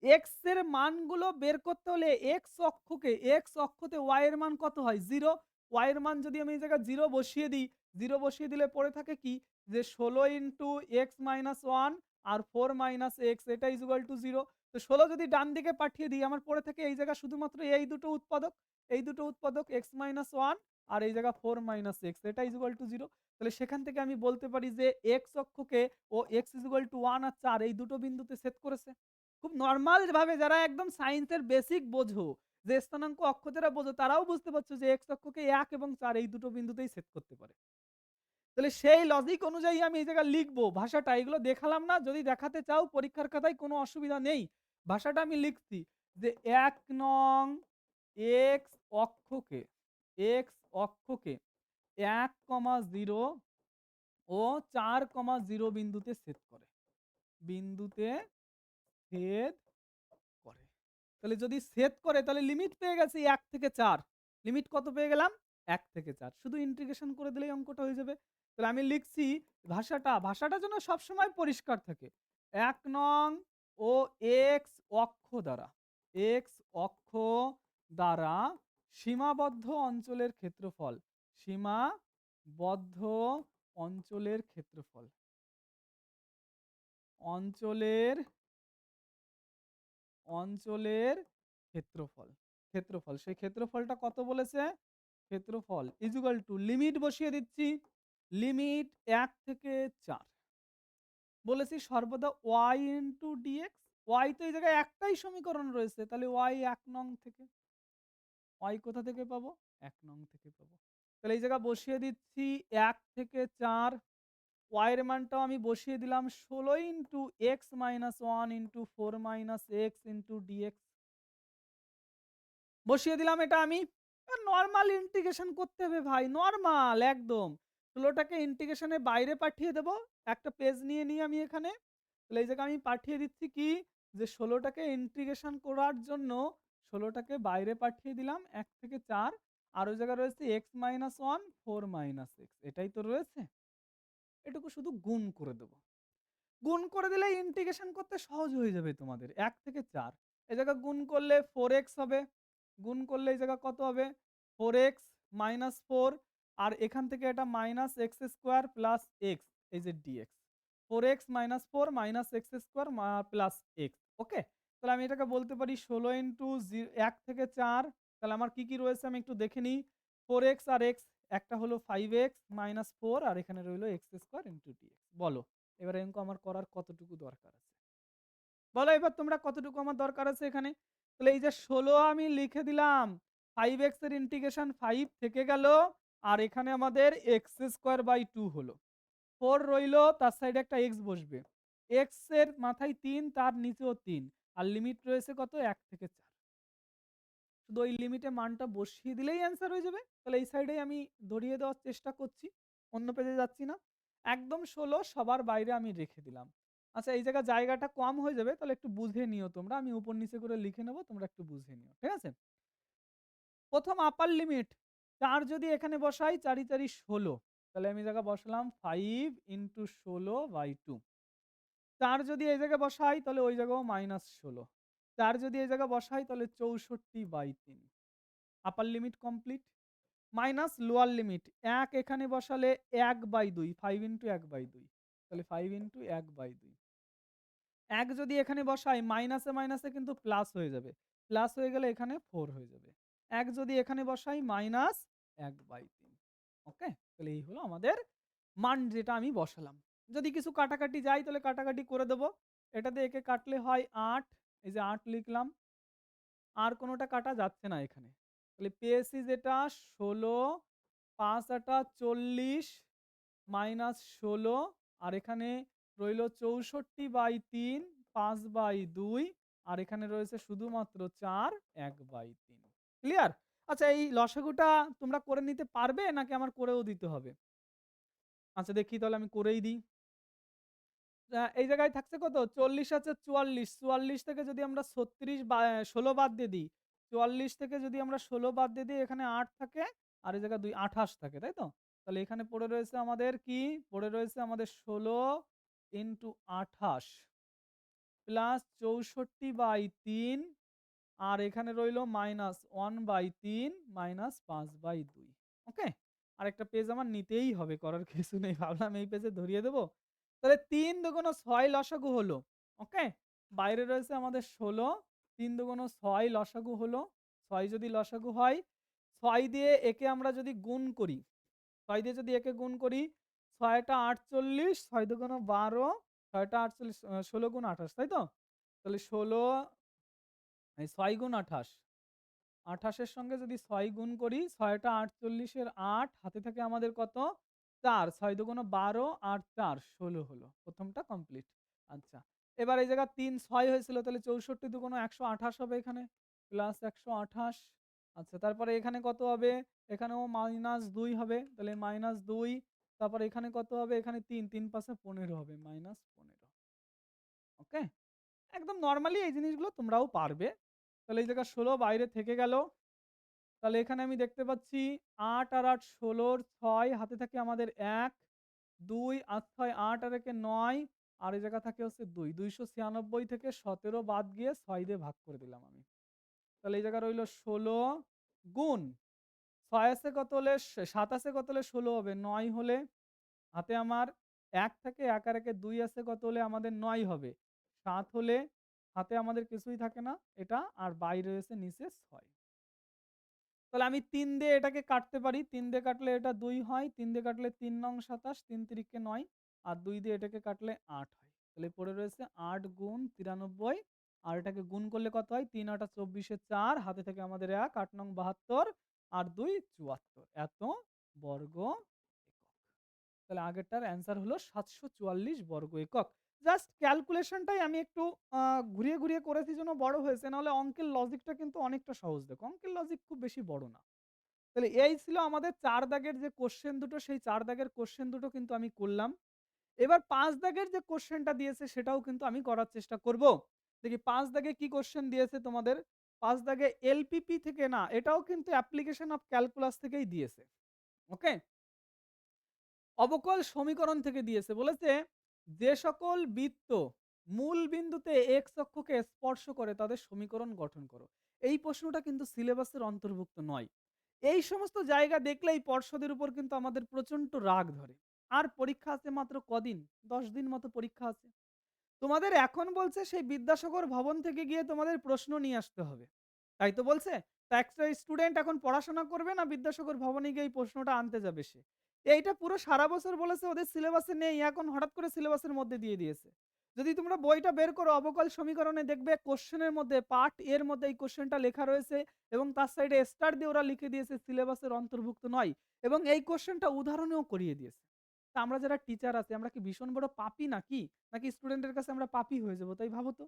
x এর মানগুলো বের করতে হলে x অক্ষতে y এর মান কত হয়? 0। y এর মান যদি আমি এই জায়গায় 0 বসিয়ে দিই, 0 বসিয়ে দিলে পড়ে থাকে কি? যে 16 x 1 আর 4 x এটা ইজ ইকুয়াল টু 0। তো 16 যদি ডান দিকে পাঠিয়ে দিই আমার পড়ে থাকে এই জায়গায় শুধুমাত্র এই দুটো উৎপাদক। এই দুটো উৎপাদক x 1 আর এই জায়গা 4 x এটা ইজ ইকুয়াল টু 0। তাহলে সেখান থেকে আমি বলতে পারি যে x অক্ষকে ও x ইজ ইকুয়াল টু 1 আর 4 এই দুটো বিন্দুতে ছেদ করেছে। খুব নরমাল ভাবে যারা একদম সায়েন্সের বেসিক বোঝো, যে স্থানাঙ্ক অক্ষ যারা বোঝো তারাও বুঝতে পারছো যে এক্স অক্ষকে ১ এবং ৪ এই দুটো বিন্দুতেই ছেদ করতে পারে। তাহলে সেই লজিক অনুযায়ী আমি এই জায়গায় লিখবো ভাষাটা এগুলো দেখালাম না যদি দেখাতে চাও পরীক্ষার খাতায় কোনো অসুবিধা নেই। ভাষাটা আমি লিখছি যে ১ নং এক্স অক্ষকে এক্স অক্ষকে ১,০ ও ৪,০ বিন্দুতে ছেদ করে। বিন্দুতে ছেদ করে। তাহলে যদি ছেদ করে তাহলে লিমিট পেয়ে গেছি ১ থেকে ৪। লিমিট কত পেয়ে গেলাম? ১ থেকে ৪। শুধু ইন্টিগ্রেশন করে দিলেই অঙ্কটা হয়ে যাবে। তাহলে আমি লিখছি ভাষাটা যেন সবসময় পরিষ্কার থাকে। ১ নং ও এক্স অক্ষ দ্বারা এক্স অক্ষ দ্বারা সীমাবদ্ধ অঞ্চলের ক্ষেত্রফল। সীমাবদ্ধ অঞ্চলের ক্ষেত্রফল। অঞ্চলের অঞ্চলের ক্ষেত্রফল। ক্ষেত্রফল। সেই ক্ষেত্রফলটা কত বলেছে? ক্ষেত্রফল ইকুয়াল টু লিমিট বসিয়ে দিচ্ছি। লিমিট ১ থেকে ৪। বলেছি সর্বদা y ইনটু dx। y তো এই জায়গায় একটাই সমীকরণ রয়েছে। তাহলে y ১ নং থেকে। y কোথা থেকে পাবো? ১ নং থেকে পাবো। তাহলে এই জায়গায় বসিয়ে দিচ্ছি ১ থেকে ৪। y এর মানটাও আমি বসিয়ে দিলাম ১৬ into x minus 1 into 4 minus x into dx। বসিয়ে দিলাম এটা আমি। নরমাল ইন্টিগ্রেশন করতে হবে ভাই, নরমাল একদম। ১৬ টাকে ইন্টিগ্রেশনের বাইরে পাঠিয়ে দেব। একটা পেজ নিয়ে আমি এখানে। তাহলে এই জায়গায় আমি পাঠিয়ে দিচ্ছি কি, যে ১৬ টাকে ইন্টিগ্রেশন করার জন্য ১৬ টাকে বাইরে পাঠিয়ে দিলাম ১ থেকে ৪। আর ওই জায়গায় রয়েছে x মাইনাস 1 4 মাইনাস x, এটাই তো রয়েছে। এটুকু শুধু গুণ করে দেব। গুণ করে দিলে ইন্টিগ্রেশন করতে সহজ হয়ে যাবে তোমাদের। ১ থেকে ৪ এই জায়গায় গুণ করলে 4x হবে। গুণ করলে এই জায়গা কত হবে? 4x minus 4। আর এখান থেকে এটা minus X square plus X, এই যে dx। 4x minus 4 minus X square plus X. Okay, তাহলে আমি এটাকে বলতে পারি ১৬ ইন্টু ১ থেকে ৪। তাহলে আমার কি কি রয়েছে আমি একটু দেখে নিই। 4x আর x, একটা হলো 5x মাইনাস 4 আর এখানে রইলো এক্স স্কোয়ার ইন্টু dx। বলো এবার অঙ্ক আমার করার কতটুকু দরকার আছে? বলো এবার তোমরা কতটুকু আমার দরকার আছে এখানে? তাহলে এই যে ১৬ আমি লিখে দিলাম। 5x এর ইন্টিগ্রেশন 5 থেকে গেল। আর এখানে আমাদের এক্স স্কোয়ার বাই 2 হলো। 4 রইলো, তার সাইডে একটা এক্স বসবে। এক্স এর মাথায় ৩, তার নিচেও ৩। আর লিমিট রয়েছে কত? ১ থেকে ৪। শুধু ওই লিমিটে মানটা বসিয়ে দিলেই অ্যান্সার হয়ে যাবে। তাহলে এই সাইডেই আমি ধরিয়ে দেওয়ার চেষ্টা করছি। অন্য পেজে যাচ্ছি না। একদম ১৬ সবার বাইরে আমি রেখে দিলাম। আচ্ছা এই জায়গাটা কম হয়ে যাবে, তাহলে একটু বুঝে নিও তোমরা। আমি উপর নিচে করে লিখে নেব, তোমরা একটু বুঝে নিও। ঠিক আছে? প্রথম আপার লিমিট ৪ যদি এখানে বসাই, ৪ ই ৪ ষোলো। তাহলে আমি জায়গা বসালাম 5 ইনটু ১৬ বাই 2। ৪ যদি এই জায়গায় বসাই তাহলে ওই জায়গাও মাইনাস ১৬। ৪ যদি এই জায়গায় বসাই তাহলে ৬৪/৩। আপার limit complete. Minus lower limit ১ এখানে বসালে ১/২, ৫ ইনটু ১/২। তাহলে ৫ ইনটু ১/২। ১ যদি এখানে বসাই, মাইনাসে মাইনাসে কিন্তু প্লাস হয়ে যাবে। প্লাস হয়ে গেলে এখানে 4 হয়ে যাবে। ১ যদি এখানে বসাই, মাইনাস ১/৩। ওকে? তাহলে এই হলো আমাদের মান যেটা আমি বসালাম। যদি কিছু কাটাকাটি যায় তাহলে কাটাকাটি করে দেব। এটা দিয়ে একে কাটলে হয় ৮। এই যে ৮ লিখলাম। আর কোনটা কাটা যাচ্ছে না এখানে। তাহলে পেয়েছি যেটা ১৬, ৫ ৮ ৪০ মাইনাস ১৬। আর এখানে রইল ৬৪/৩, ৫/২। আর এখানে রয়েছে শুধুমাত্র ৪, ১/৩। ক্লিয়ার? আচ্ছা এই লসাগুটা তোমরা করে নিতে পারবে নাকি আমার করেও দিতে হবে? আচ্ছা দেখি তাহলে আমি করেই দিই। এই জায়গায় থাকছে কত? ৪০ আছে ৪৪। ৪৪ থেকে যদি আমরা ৩৬ বা ১৬ বাদ দিয়ে দিই। ৪৪ থেকে যদি আমরা ১৬ বাদ দিয়ে দিই, এখানে ৮ থাকে। আর এই জায়গায় ২ ২৮ থাকে, তাই তো? তাহলে এখানে পড়ে রয়েছে আমাদের কি? পড়ে রয়েছে আমাদের ১৬ ইনটু ২৮ প্লাস ৬৪/৩। আর এখানে রইল মাইনাস 1/3 মাইনাস 5/2। ওকে? আরেকটা পেজ আমার নিতেই হবে, করার কিছু নেই। ভাবলাম এই পেজে ধরিয়ে দেব। তাহলে ৩ দুগুণ ৬ লসাগু হলো। ওকে? বাইরে রয়েছে আমাদের ১৬। ৩ দুগুণ ৬ লসাগু হলো। ৬ যদি লসাগু হয়, ৬ দিয়ে একে আমরা যদি গুণ করি, ৬ দিয়ে যদি একে গুণ করি, ৬ টা ৪৮, ৬ দুগুণ ১২, ৬ টা ৪৮, ১৬ গুণ ২৮, তাই তো? তাহলে ১৬ এই ৬ গুণ ২৮। ২৮ এর সঙ্গে যদি ৬ গুণ করি, ৬ টা ৪৮ এর ৮ হাতে থাকে আমাদের কত? ৪। ৬ দুগুণ ১২ আর ৪ ১৬ হলো। প্রথমটা কমপ্লিট। আচ্ছা। এবার এই জায়গায় ৩ ৬ হয়েছিল, তাহলে ৬৪ দুগুণ ১২৮ হবে এখানে। প্লাস ১২৮। আচ্ছা তারপরে এখানে কত হবে? এখানেও -২ হবে। তাহলে -২। তারপরে এখানে কত হবে? এখানে ৩, ৩ ৫ ১৫ হবে। -১৫। ওকে? একদম নরমালি এই জিনিসগুলো তোমরাও পারবে। তাহলে এই জায়গায় ১৬ বাইরে থেকে গেল। তাহলে এখানে আমি দেখতে পাচ্ছি ৮ আর ৮ ১৬ র ৬ হাতে থাকে আমাদের ১। 2 8 6 8 আর একে 9 আর এই জায়গা থাকে হচ্ছে 2। 296 থেকে 17 বাদ গিয়ে 6 দিয়ে ভাগ করে দিলাম আমি। তাহলে এই জায়গায় রইল 16 গুণ 6 আছে কত হলে 7 আছে কত হলে 16 হবে 9 হলে হাতে আমার ১ থাকে ১ আর একে ২ আছে কত হলে আমাদের ৯ হবে। ৭ হলে হাতে আমাদের কিছুই থাকে না এটা আর বাইরে রয়েছে নিচে ৬। তাহলে আমি ৩ দিয়ে এটাকে কাটতে পারি। ৩ দিয়ে কাটলে এটা ২ হয়। ৩ দিয়ে কাটলে ৩ নং ২৭, ৩ তিরিকে ৯ আর ২ দিয়ে এটাকে কাটলে ৮ হয়। তাহলে পড়ে রয়েছে ৮ গুণ ৯৩ আর এটাকে গুণ করলে কত হয়? ৩ ৮ ২৪ এ ৪ হাতে থেকে আমাদের ১ ৮ নং ৭২ আর ২ ৭৪ এত বর্গ একক। তাহলে আগেরটার অ্যান্সার হলো ৭৪৪ বর্গ একক। জাস্ট ক্যালকুলেশনটাই আমি একটু আ ঘুরিয়ে, ঘুরিয়ে করেছি জন্য বড় হয়েছে। নাহলে অঙ্কের লজিকটা কিন্তু অনেকটা সহজ দেখো। অঙ্কের লজিক খুব বেশি বড় না। তাহলে এই ছিল আমাদের ৪ দাগের যে কোয়েশ্চেন দুটো, সেই ৪ দাগের কোয়েশ্চেন দুটো কিন্তু আমি করলাম। এবার ৫ দাগের যে কোয়েশ্চেনটা দিয়েছে সেটাও কিন্তু আমি করার চেষ্টা করব। দেখি ৫ দাগে কি কোয়েশ্চেন দিয়েছে তোমাদের? ৫ দাগে এলপিপি থেকে না, এটাও কিন্তু অ্যাপ্লিকেশন অফ ক্যালকুলাস থেকেই দিয়েছে। ওকে? অবকল সমীকরণ থেকে দিয়েছে। বলেছে যে সকল বৃত্ত মূল বিন্দুতে এক্স অক্ষকে স্পর্শ করে তাদের সমীকরণ গঠন করো। এই প্রশ্নটা কিন্তু সিলেবাসের অন্তর্ভুক্ত নয়। এই সমস্ত জায়গা দেখলেই পর্ষদের উপর কিন্তু আমাদের প্রচন্ড রাগ ধরে। আর পরীক্ষা আছে মাত্র কদিন? ১০ দিন মতো পরীক্ষা আছে। তোমাদের এখন বলছে সেই বিদ্যাসাগর ভবন থেকে গিয়ে তোমাদের প্রশ্ন নিয়ে আসতে হবে। তাই তো বলছে? তা একটা স্টুডেন্ট এখন পড়াশোনা করবে না বিদ্যাসাগর ভবনে গিয়ে এই প্রশ্নটা আনতে যাবে সে। এইটা পুরো সারা বছর বলেছে ওদের সিলেবাসে নেই। এখন হঠাৎ করে সিলেবাসের মধ্যে দিয়ে দিয়েছে। যদি তোমরা বইটা বের করো অবকল সমীকরণে দেখবে কোশ্চেনের মধ্যে পার্ট এর মধ্যে এই কোশ্চেনটা লেখা রয়েছে এবং তার সাইডে স্টার দিয়ে ওরা লিখে দিয়েছে সিলেবাসের অন্তর্ভুক্ত নয় এবং এই কোশ্চেনটা উদাহরণেও করিয়ে দিয়েছে। তা আমরা যারা টিচার আছি আমরা কি ভীষণ বড় পাপী নাকি? নাকি স্টুডেন্টের কাছে আমরা পাপী হয়ে যাবো? তাই ভাবো তো।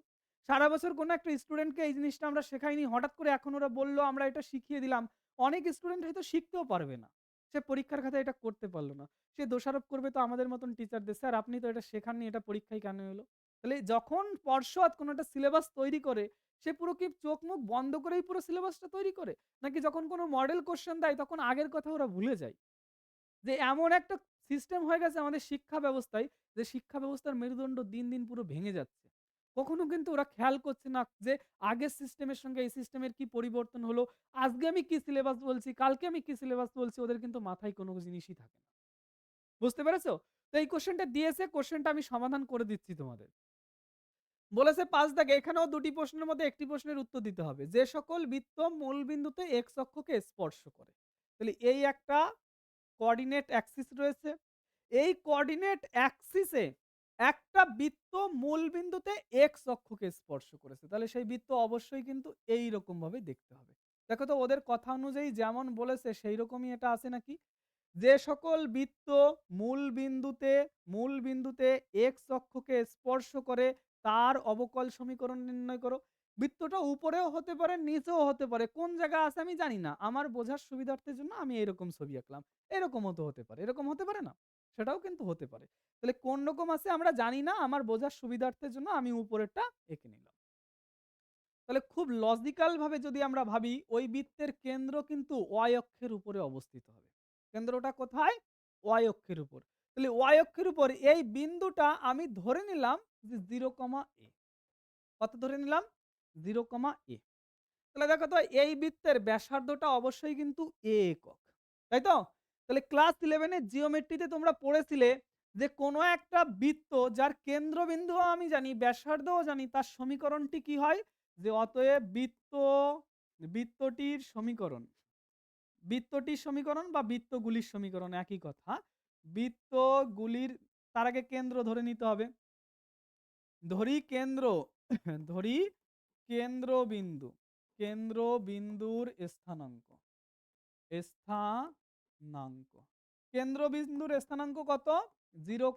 সারা বছর কোনো একটা স্টুডেন্টকে এই জিনিসটা আমরা শেখাইনি। হঠাৎ করে এখন ওরা বলল আমরা এটা শিখিয়ে দিলাম। অনেক স্টুডেন্ট হয়তো শিখতেও পারবে না। সে পরীক্ষার খাতায় এটা করতে পারল না। সে দোষারোপ করবে তো আমাদের মতন টিচারদের, "স্যার আপনি তো এটা শেখাননি, এটা পরীক্ষায় কেন এলো?" তাহলে যখন পর্ষদ কোনো একটা সিলেবাস তৈরি করে, সে পুরো কি চোখ মুখ বন্ধ করেই পুরো সিলেবাসটা তৈরি করে? নাকি যখন কোনো মডেল কোয়েশ্চেন দেয় তখন আগের কথা ওরা ভুলে যায়? যে এমন একটা সিস্টেম হয়ে গেছে আমাদের শিক্ষা ব্যবস্থায় যে শিক্ষা ব্যবস্থার মেরুদণ্ড দিন, দিন পুরো ভেঙে যাচ্ছে। কখনো কিন্তু ওরা খেয়াল করছে না যে আগের সিস্টেমের সঙ্গে এই সিস্টেমের কি পরিবর্তন হলো। আজকে আমি কি সিলেবাস বলছি, কালকে আমি কি সিলেবাস বলছি ওদের কিন্তু মাথায় কোনো জিনিসই থাকে না। বুঝতে পেরেছো? তো এই কোয়েশ্চেনটা দিয়েছে, কোয়েশ্চেনটা আমি সমাধান করে দিচ্ছি তোমাদের। বলেছে ৫ দাগে এখানেও ২ টি প্রশ্নের মধ্যে ১ টি প্রশ্নের উত্তর দিতে হবে। যে সকল বৃত্ত মূল বিন্দুতে এক্স অক্ষকে স্পর্শ করে। তাহলে এই একটা কোঅর্ডিনেট অ্যাক্সিস রয়েছে। এই কোঅর্ডিনেট অ্যাক্সিসে একটা বৃত্ত মূল বিন্দুতে এক্স অক্ষকে স্পর্শ করেছে। তাহলে সেই বৃত্ত অবশ্যই কিন্তু এইরকম ভাবে দেখতে হবে। দেখো তো ওদের কথা অনুযায়ী যেমন বলেছে সেই রকমই এটা আছে নাকি? যে সকল বৃত্ত মূল বিন্দুতে এক্স অক্ষকে স্পর্শ করে তার অবকল সমীকরণ নির্ণয় করো। বৃত্তটা উপরেও হতে পারে নিচেও হতে পারে। কোন জায়গায় আছে আমি জানি না। আমার বোঝার সুবিধার্থের জন্য আমি এরকম ছবি আঁকলাম। এরকমও তো হতে পারে। এরকম হতে পারে না? সেটাও কিন্তু হতে পারে। তাহলে কোন রকম আছে আমরা জানি না। আমার বোঝার সুবিধার্থের জন্য আমি উপরেরটা এঁকে নিলাম। তাহলে খুব লজিক্যাল ভাবে যদি আমরা ভাবি ওই বৃত্তের কেন্দ্র কিন্তু ওয়াই অক্ষের উপরে অবস্থিত হবে। কেন্দ্রটা কোথায়? ওয়াই অক্ষের উপর। তাহলে ওয়াই অক্ষের উপর এই বিন্দুটা আমি ধরে নিলাম যে 0, a। কত ধরে নিলাম? 0, a। তাহলে দেখো তো এই বৃত্তের ব্যাসার্ধটা অবশ্যই কিন্তু a একক। তাই তো? তাহলে ক্লাস 11 এর জিওমেট্রিতে তোমরা পড়েছিলে যে কোনো একটা বৃত্ত যার কেন্দ্রবিন্দুও আমি জানি, ব্যাসার্ধও জানি, তার সমীকরণটি কি হয়? যে অতএব বৃত্তটির সমীকরণ। বৃত্তটির সমীকরণ বা বৃত্তগুলির সমীকরণ একই কথা। বৃত্তগুলির তার আগে কেন্দ্র ধরে নিতে হবে। ধরি কেন্দ্র, ধরি কেন্দ্রবিন্দু। কেন্দ্রবিন্দুর স্থানাঙ্ক। স্থানাঙ্ক। কেন্দ্রবিন্দুর স্থানাঙ্ক কত? 0,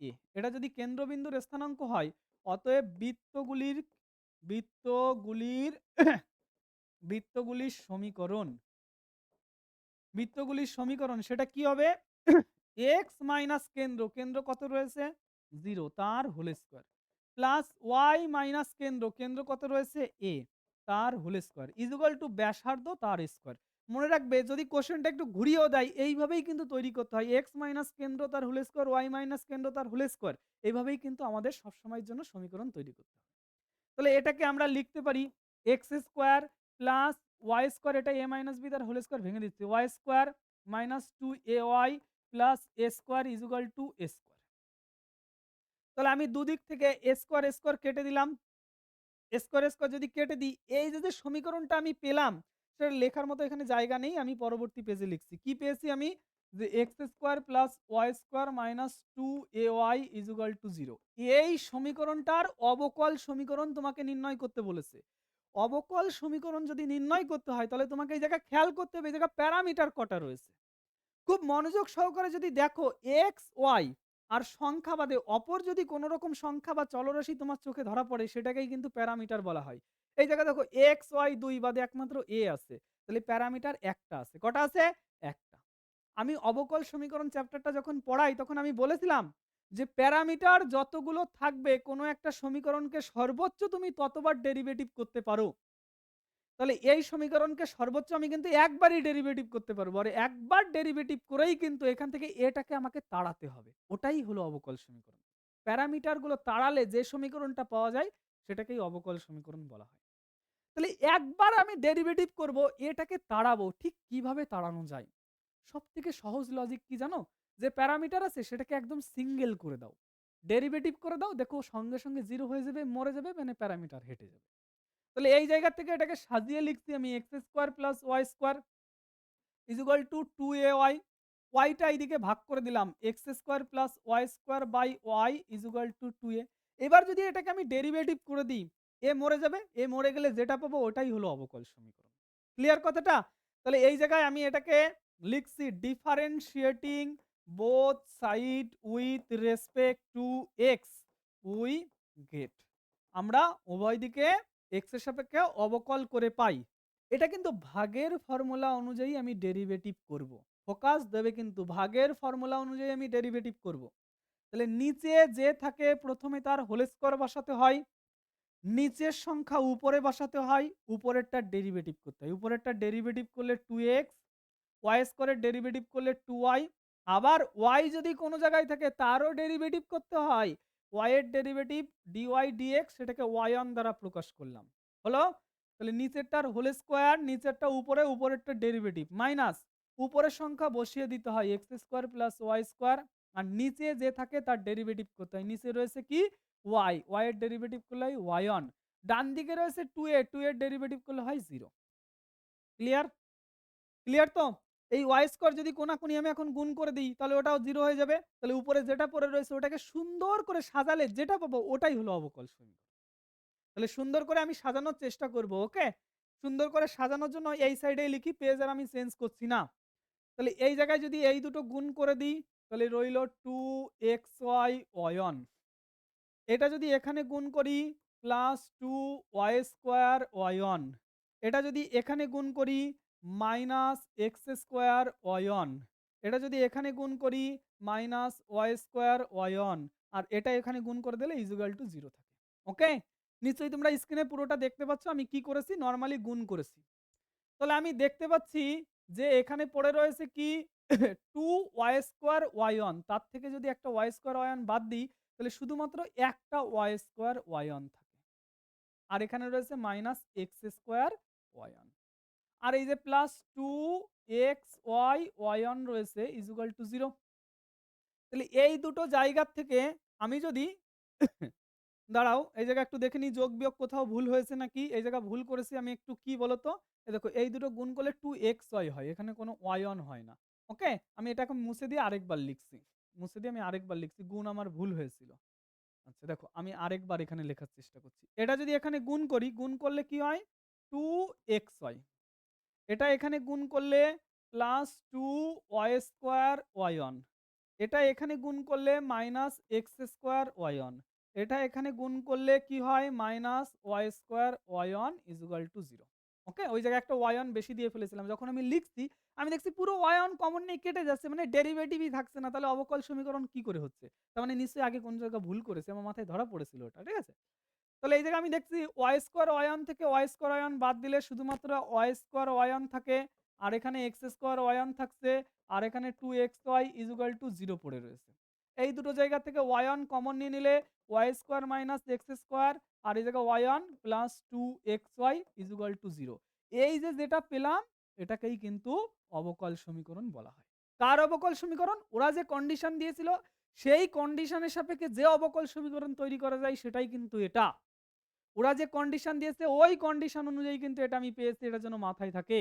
a। এটা যদি কেন্দ্রবিন্দুর স্থানাঙ্ক হয় অতএব বৃত্তগুলির বৃত্তগুলির সমীকরণ বৃত্তগুলির সমীকরণ সেটা কি হবে? x মাইনাস কেন্দ্র, কেন্দ্র কত রয়েছে? 0 তার whole square plus y minus কেন্দ্র, কেন্দ্র কত রয়েছে? a তার whole square is equal to ব্যাসার্ধ তার স্কয়ার। মনে রাখবে যদি কোশ্চেনটা একটু ঘুরিয়েও দেয় এইভাবেই কিন্তু তৈরি করতে হয়। x মাইনাস কেন্দ্র তার হোল স্কয়ার, y মাইনাস কেন্দ্র তার হোল স্কয়ার। এইভাবেই কিন্তু আমাদের সবসময়ের জন্য সমীকরণ তৈরি করতে হয়। তাহলে এটাকে আমরা লিখতে পারি x square plus y square, এটা a মাইনাস b তার হোল স্কয়ার ভেঙে দিচ্ছি। y square minus 2ay plus a square is equal to a square. তাহলে আমি দুদিক থেকে a স্কয়ার স্কয়ার কেটে দিলাম। স্কয়ার স্কয়ার যদি কেটে দিই, এই যে সমীকরণটা আমি পেলাম সেটা লেখার মতো এখানে জায়গা নেই, আমি পরবর্তী পেজে লিখছি। কি পেয়েছি আমি? যে x square plus Y square minus 2ay is equal to 0। এই সমীকরণটার অবকল সমীকরণ তোমাকে নির্ণয় করতে বলেছে। অবকল সমীকরণ যদি নির্ণয় করতে হয় তাহলে তোমাকে এই জায়গায় খেয়াল করতে হবে এই জায়গায় প্যারামিটার কটা রয়েছে। খুব মনোযোগ সহকারে যদি দেখো এক্স ওয়াই আর সংখ্যা বাদে অপর যদি কোনো রকম সংখ্যা বা চলরাশি তোমার চোখে ধরা পড়ে সেটাকেই কিন্তু প্যারামিটার বলা হয়। এই জায়গায় দেখো এক্স ওয়াই দুই বাদে একমাত্র এ আছে, তাহলে প্যারামিটার একটা আছে। কটা আছে? একটা। আমি অবকল সমীকরণ চ্যাপ্টারটা যখন পড়াই তখন আমি বলেছিলাম যে প্যারামিটার যতগুলো থাকবে কোনো একটা সমীকরণকে সর্বোচ্চ তুমি ততবার ডেরিভেটিভ করতে পারো। তাহলে এই সমীকরণকে সর্বোচ্চ আমি কিন্তু একবারই ডেরিভেটিভ করতে পারবো, আর একবার ডেরিভেটিভ করেই কিন্তু এখান থেকে এটাকে আমাকে তাড়াতে হবে। ওটাই হলো অবকল সমীকরণ। প্যারামিটারগুলো তাড়ালে যে সমীকরণটা পাওয়া যায় সেটাকেই অবকল সমীকরণ বলা হয়। তাহলে একবার আমি ডেরিভেটিভ করব, এটাকে তাড়াবো। ঠিক কিভাবে তাড়ানো যায়? সবথেকে সহজ লজিক কি জানো? যে প্যারামিটার আছে সেটাকে একদম সিঙ্গেল করে দাও, ডেরিভেটিভ করে দাও, দেখো সঙ্গে সঙ্গে জিরো হয়ে যাবে, মরে যাবে, মানে প্যারামিটার হেঁটে যাবে। তাহলে এই জায়গা থেকে এটাকে সাজিয়ে লিখছি আমি x square plus y square is equal to 2ay। ওয়াইটা এইদিকে ভাগ করে দিলাম, x square plus y square by y is equal to 2a। এবার যদি এটাকে আমি ডেরিভেটিভ করে দিই, এ মরে যাবে, এ মরে গেলে যেটা পাবো ওটাই হলো অবকল সমীকরণ। ক্লিয়ার কথাটা? তাহলে এই জায়গায় আমি এটাকে লিখছি differentiating both side with respect to x we get. আমরা উভয় দিকে এক্স এর সাপেক্ষে অবকল করে পাই। এটা কিন্তু ভাগের ফর্মুলা অনুযায়ী আমি ডেরিভেটিভ করব। ফোকাস দেবে কিন্তু ভাগের ফর্মুলা অনুযায়ী আমি ডেরিভেটিভ করব। তাহলে নিচে যে থাকে প্রথমে তার হোল স্কয়ার বসাতে হয়, নিচের সংখ্যা উপরে বসাতে হয়, উপরেরটার ডেরিভেটিভ করতে হয়। উপরেরটার ডেরিভেটিভ করলে 2x, ওয়াই স্কয়ারের ডেরিভেটিভ করলে 2y, আবার y যদি কোনো জায়গায় থাকে তারও ডেরিভেটিভ করতে হয়। y এর ডেরিভেটিভ dy dx, সেটাকে y1 দ্বারা প্রকাশ করলাম। হলো? তাহলে নিচেরটার হোল স্কয়ার, নিচেরটা উপরে, উপরেরটা ডেরিভেটিভ মাইনাস উপরের সংখ্যা বসিয়ে দিতে হয় X square plus Y square, আর নিচে যে থাকে তার ডেরিভেটিভ করতে হয়। নিচে রয়েছে কি? y, y এর ডেরিভেটিভ করলে হয় y1। ডান দিকে রয়েছে 2a, 2 এর ডেরিভেটিভ করলে হয় 0। ক্লিয়ার? ক্লিয়ার তো? এই ওয়াই স্কয়ার যদি কোনাকুনি আমি এখন গুণ করে দিই তাহলে ওটাও 0 হয়ে যাবে। তাহলে উপরে যেটা পড়ে রয়েছে ওটাকে সুন্দর করে সাজালে যেটা পাবো ওটাই হলো অবকল সমীকরণ। তাহলে সুন্দর করে আমি সাজানোর চেষ্টা করব। ওকে? সুন্দর করে সাজানোর জন্য এই সাইডেই লিখি, পেজ আর আমি চেঞ্জ করছি না। তাহলে এই জায়গায় যদি এই দুটো গুণ করে দিই তাহলে রইল 2xy y1। এটা যদি এখানে গুণ করি প্লাস 2y স্কয়ার y1। এটা যদি এখানে গুণ করি মাইনাস এক্স স্কোয়ার ওয়াই1। এটা যদি এখানে গুণ করি মাইনাস ওয়াই স্কোয়ার ওয়াই1। আর এটা এখানে গুণ করে দিলে ইজুগাল টু 0 থাকে। ওকে? নিশ্চয়ই তোমরা স্ক্রিনে পুরোটা দেখতে পাচ্ছ আমি কি করেছি, নর্মালি গুণ করেছি। তাহলে আমি দেখতে পাচ্ছি যে এখানে পড়ে রয়েছে কি 2y স্কোয়ার ওয়াই1, তার থেকে যদি একটা ওয়াই স্কোয়ার ওয়াই1 বাদ দিই তাহলে শুধুমাত্র একটা ওয়াই স্কোয়ার ওয়াই1 থাকে। আর এখানে রয়েছে মাইনাস এক্স স্কোয়ার ওয়াই1। আর এই যে প্লাস 2xy y1 রয়েছে ইজ ইকুয়াল টু 0। তাহলে এই দুটো জায়গা থেকে আমি যদি দাঁড়াও এই জায়গায় একটু দেখে নিই যোগ বিয়োগ কোথাও ভুল হয়েছে নাকি। এই জায়গা ভুল করেছি আমি একটু, কি বলতো? এই দেখো এই দুটো গুণ করলে 2xy হয়, এখানে কোনো y1 হয় না। ওকে? আমি এটাকে মুছে দিয়ে আরেকবার লিখছি। মুছে দিয়ে আমি আরেকবার লিখছি, গুণ আমার ভুল হয়েছিল। আচ্ছা দেখো আমি আরেকবার এখানে লেখার চেষ্টা করছি। এটা যদি এখানে গুণ করি, গুণ করলে কি হয়? 2xy। এটা এখানে গুণ করলে প্লাস 2y স্কোয়ার ওয়াই1। এটা এখানে গুণ করলে মাইনাস এক্স স্কোয়ার ওয়াই1। এটা এখানে গুণ করলে কি হয়? মাইনাস ওয়াই স্কোয়ার ওয়াই1 ইজ ইকুয়াল টু 0। ওকে? ওই জায়গায় একটা ওয়াই1 বেশি দিয়ে ফেলেছিলাম। যখন আমি লিখছি আমি দেখছি পুরো ওয়াই1 কমন নিয়ে কেটে যাচ্ছে, মানে ডেরিভেটিভই থাকছে না। তাহলে অবকল সমীকরণ কি করে হচ্ছে? তার মানে নিশ্চয়ই আগে কোন জায়গায় ভুল করেছে, আমার মাথায় ধরা পড়েছিল ওটা। ঠিক আছে? তাহলে এই জায়গায় আমি দেখছি ওয়াই স্কোয়ার ওয়াই1 থেকে ওয়াই স্কোয়ার ওয়াই1 বাদ দিলে শুধুমাত্র ওয়াই স্কোয়ার ওয়াই1 থাকে। আর এখানে এক্স স্কোয়ার ওয়াই ওয়ান থাকছে, আর এখানে 2xy ইজ ইকুয়াল টু 0 পড়ে রয়েছে। এই দুটো জায়গা থেকে ওয়াই ওয়ান কমন নিয়ে নিলে Y square minus X square, আর এই জায়গায় Y one plus 2xy is equal to 0। এই যে যেটা পেলাম এটাকেই কিন্তু অবকল সমীকরণ বলা হয়। কার অবকল সমীকরণ? ওরা যে কন্ডিশন দিয়েছিল সেই কন্ডিশনের সাপেক্ষে যে অবকল সমীকরণ তৈরি করা যায় সেটাই কিন্তু এটা। ওরা যে কন্ডিশন দিয়েছে ওই কন্ডিশন অনুযায়ী কিন্তু এটা আমি পেয়েছি, এটা যেন মাথায় থাকে।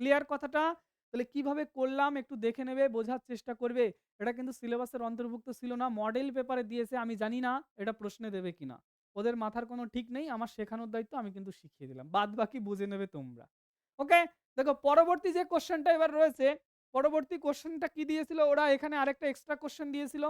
ক্লিয়ার কথাটা? তাহলে কিভাবে করলাম একটু দেখে নেবে, বোঝার চেষ্টা করবে। এটা কিন্তু সিলেবাসের অন্তর্ভুক্ত ছিল না, মডেল পেপারে দিয়েছে। আমি জানি না এটা প্রশ্নে দেবে কিনা, ওদের মাথার কোনো ঠিক নেই। আমার শেখানোর দায়িত্ব, আমি কিন্তু শিখিয়ে দিলাম, বাদ বাকি বুঝে নেবে তোমরা। ওকে, দেখো পরবর্তী যে কোশ্চেনটা এবার রয়েছে, পরবর্তী কোশ্চেনটা কি দিয়েছিল ওরা, এখানে আরেকটা এক্সট্রা কোশ্চেন দিয়েছিল।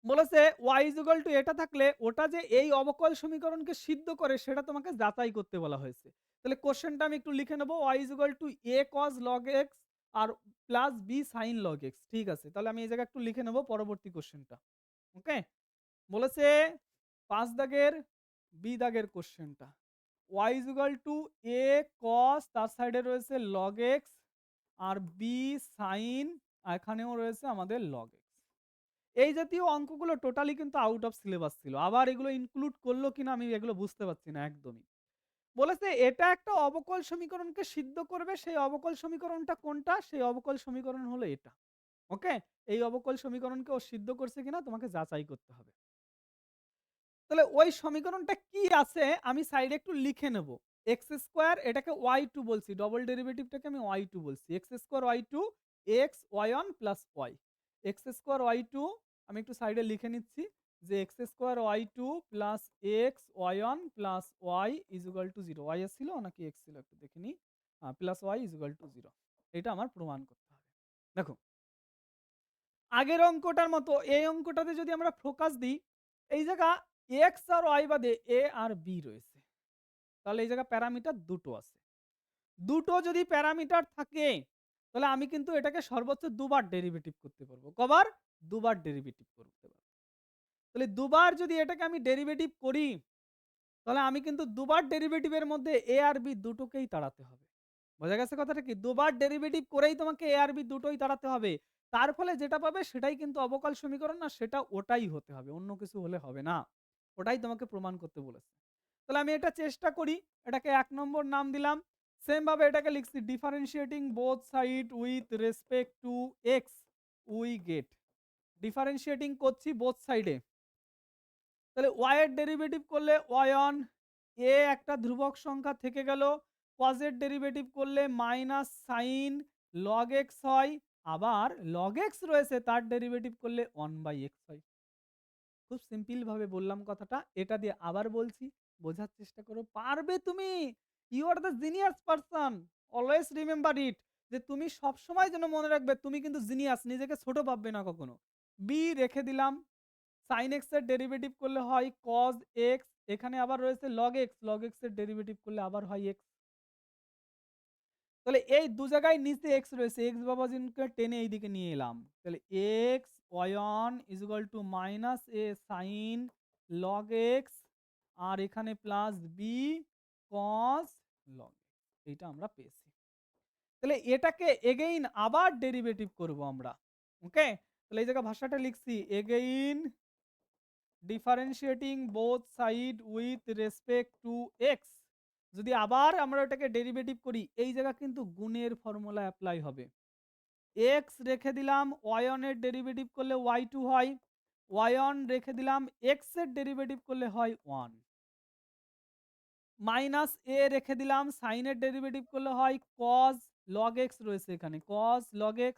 বলেছে y ইজ ইকুয়াল টু এটা থাকলে ওটা যে এই অবকল সমীকরণকে সিদ্ধ করে সেটা তোমাকে যাচাই করতে বলা হয়েছে। তাহলে কোশ্চেনটা আমি একটু লিখে নেব, y is equal to a cos log x আর প্লাস b sin log x। ঠিক আছে, তাহলে আমি এই জায়গায় একটু লিখে নেব পরবর্তী কোশ্চেনটা। ওকে, বলেছে 5 দাগের b দাগের কোশ্চেনটা, y is equal to a cos, তার সাইডে রয়েছে log x, আর b sin, এখানেও রয়েছে আমাদের log x। এই জাতীয় অঙ্কগুলো টোটালি কিন্তু আউট অফ সিলেবাস ছিল। আবার এগুলো ইনক্লুড করলো কিনা আমি এগুলো বুঝতে পারছি না একদমই। বলেছে এটা একটা অবকল সমীকরণকে সিদ্ধ করবে, সেই অবকল সমীকরণটা কোনটা? সেই অবকল সমীকরণ হলো এটা। ওকে, এই অবকল সমীকরণকে ও সিদ্ধ করছে কিনা তোমাকে যাচাই করতে হবে। তাহলে ওই সমীকরণটা কি আছে আমি সাইডে একটু লিখে নেব। এক্স স্কোয়ার, এটাকে ওয়াই টু বলছি, ডবল ডেরিভেটিভটাকে আমি ওয়াই টু বলছি। X square y two x y one plus y. X square y two আমি একটু সাইডে লিখে নিচ্ছি যে x square y two plus x y one plus y is equal to 0। Y ছিল নাকি এক্স ছিল একটু দেখে নিই। Plus y is equal to 0, এটা আমার প্রমাণ করতে হবে। দেখো আগের অঙ্কটার মতো এই অঙ্কটাতে যদি আমরা ফোকাস দিই, এই জায়গা এক্স আর ওয়াই বাদে এ আর বি রয়েছে, তাহলে এই জায়গা প্যারামিটার দুটো আছে। দুটো যদি প্যারামিটার থাকে তাহলে আমি কিন্তু এটাকে সর্বোচ্চ দুবার ডেরিভেটিভ করতে পারবো। কবার? দুবার ডেরিভেটিভ করতে পারবো। তাহলে দুবার যদি এটাকে আমি ডেরিভেটিভ করি তাহলে আমি কিন্তু দুবার ডেরিভেটিভের মধ্যে এ আর বি দুটোকেই তাড়াতে হবে। বোঝা গেছে কথাটা কি? দুবার ডেরিভেটিভ করেই তোমাকে এ আর বি দুটোই তাড়াতে হবে। তার ফলে যেটা পাবে সেটাই কিন্তু অবকল সমীকরণ, না সেটা ওটাই হতে হবে, অন্য কিছু হলে হবে না। ওটাই তোমাকে প্রমাণ করতে বলেছে। তাহলে আমি এটা চেষ্টা করি, এটাকে 1 নম্বর নাম দিলাম। সেম ভাবে এটাকে লিখছি differentiating both side with respect to x we get. Differentiating করছি বোথ সাইডে। তাহলে y এর ডেরিভেটিভ করলে y1, a একটা ধ্রুবক সংখ্যা থেকে গেল। cos এর ডেরিভেটিভ করলে মাইনাস সাইন log x হয়, আবার log x রয়েছে তার ডেরিভেটিভ করলে 1/x হয়। খুব সিম্পল ভাবে বললাম কথাটা, এটা দিয়ে আবার বলছি, বোঝার চেষ্টা করো, পারবে তুমি। You are the genius person, always remember it, যে তুমি সব সময় যেন মনে রাখবে তুমি কিন্তু জিনিয়াস, নিজেকে ছোট ভাববে না কখনো। বি রেখে দিলাম, sin x এর ডেরিভেটিভ করলে হয় cos x, এখানে আবার রয়েছে log x, log x এর ডেরিভেটিভ করলে আবার হয় x। তাহলে এই দু জায়গায় নিচে x রয়েছে, x বাবাজিনকে টেনে এইদিকে নিয়ে এলাম। তাহলে x y1 is equal to minus a sin log x, আর এখানে plus b cos log x, এইটা আমরা পেয়েছি। তাহলে এটাকে এগেইন আবার ডেরিভেটিভ করব আমরা। ওকে, তাহলে এই জায়গায় ভাষাটা লিখছি again differentiating both side with respect to x. যদি আবার আমরা এটাকে ডেরিভেটিভ করি এই জায়গা কিন্তু গুণের ফর্মুলা অ্যাপ্লাই হবে। এক্স রেখে দিলাম, y1 এর ডেরিভেটিভ করলে y2 হয়, y1 রেখে দিলাম, এক্স এর ডেরিভেটিভ করলে হয় 1, মাইনাস এ রেখে দিলাম, সাইন এর ডেরিভেটিভ করলে হয় cos log x রয়েছে এখানে cos log x,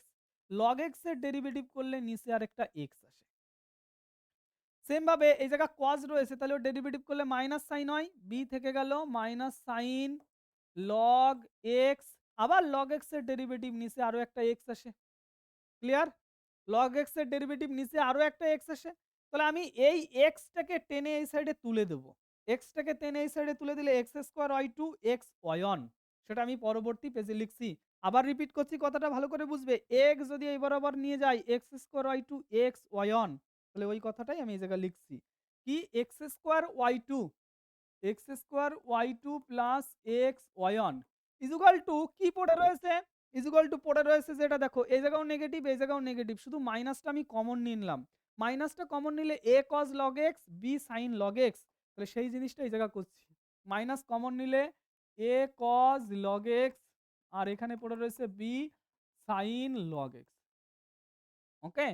log x এর ডেরিভেটিভ করলে নিচে আরেকটা x আসে। সেম ভাবে এই জায়গা cos রয়েছে তাহলে ওর ডেরিভেটিভ করলে মাইনাস সাইন হয়, বি থেকে গেল মাইনাস সাইন log x, আবার log x এর ডেরিভেটিভ নিচে আরো একটা x আসে। ক্লিয়ার? log x এর ডেরিভেটিভ নিচে আরো একটা x আসে। তাহলে আমি এই x টাকে টেনে এই সাইডে তুলে দেব। x টাকে টেনে এই সাইডে তুলে দিলে x square y2 x y1, সেটা আমি পরবর্তী পেজে লিখছি। আবার রিপিট করছি, কথাটা ভালো করে বুঝবে। x যদি এই বরাবর নিয়ে যাই x square y2 x y1, তাহলে ওই কথাটাই আমি এই জায়গায় লিখছি কি x square y2 plus x y1 is equal to কি পড়ে রয়েছে, ইজুগাল টু পড়ে রয়েছে যেটা দেখো এই জায়গাও নেগেটিভ এই জায়গাও নেগেটিভ, শুধু মাইনাসটা আমি কমন নিয়ে নিলাম। মাইনাসটা কমন নিলে a cos log x b sin log x, তাহলে সেই জিনিসটা এই জায়গা করছি। মাইনাস কমন নিলে a cos log x আর এখানে পড়ে রয়েছে b sin log x। ওকে,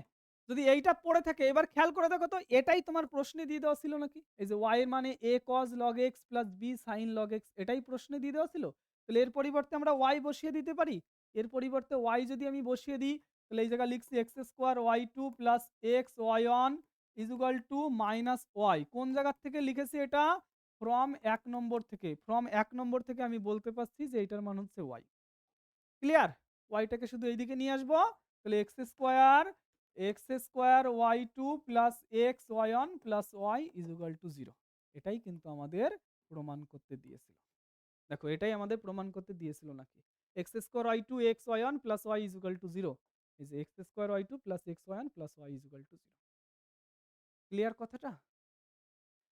যদি এইটা পড়ে থাকে এবার খেয়াল করে দেখো তো এটাই তোমার প্রশ্নে দিয়ে দেওয়া ছিল নাকি? এই যে y এর মানে a cos log x plus b sin log x, এটাই প্রশ্নে দিয়ে দেওয়া ছিল। তাহলে এর পরিবর্তে আমরা y বসিয়ে দিতে পারি। এর পরিবর্তে y যদি আমি বসিয়ে দিই তাহলে এই জায়গায় লিখছি x square y2 plus x y1 is equal two minus y। কোন জায়গা থেকে লিখেছি এটা? ফ্রম 1 নম্বর থেকে। ফ্রম 1 নম্বর থেকে আমি বলতে পারছি যে এটার মান হচ্ছে y। ক্লিয়ার? ওয়াইটাকে শুধু এইদিকে নিয়ে আসবো, তাহলে x square y two plus x y one plus y is equal to zero. এটাই কিন্তু আমাদের প্রমাণ করতে দিয়েছিল। দেখো এটাই আমাদের প্রমাণ করতে দিয়েছিল নাকি? X square y two x y one plus y is equal to zero. এই যে x square y two plus x y one plus y is equal to zero. Clear কথাটা?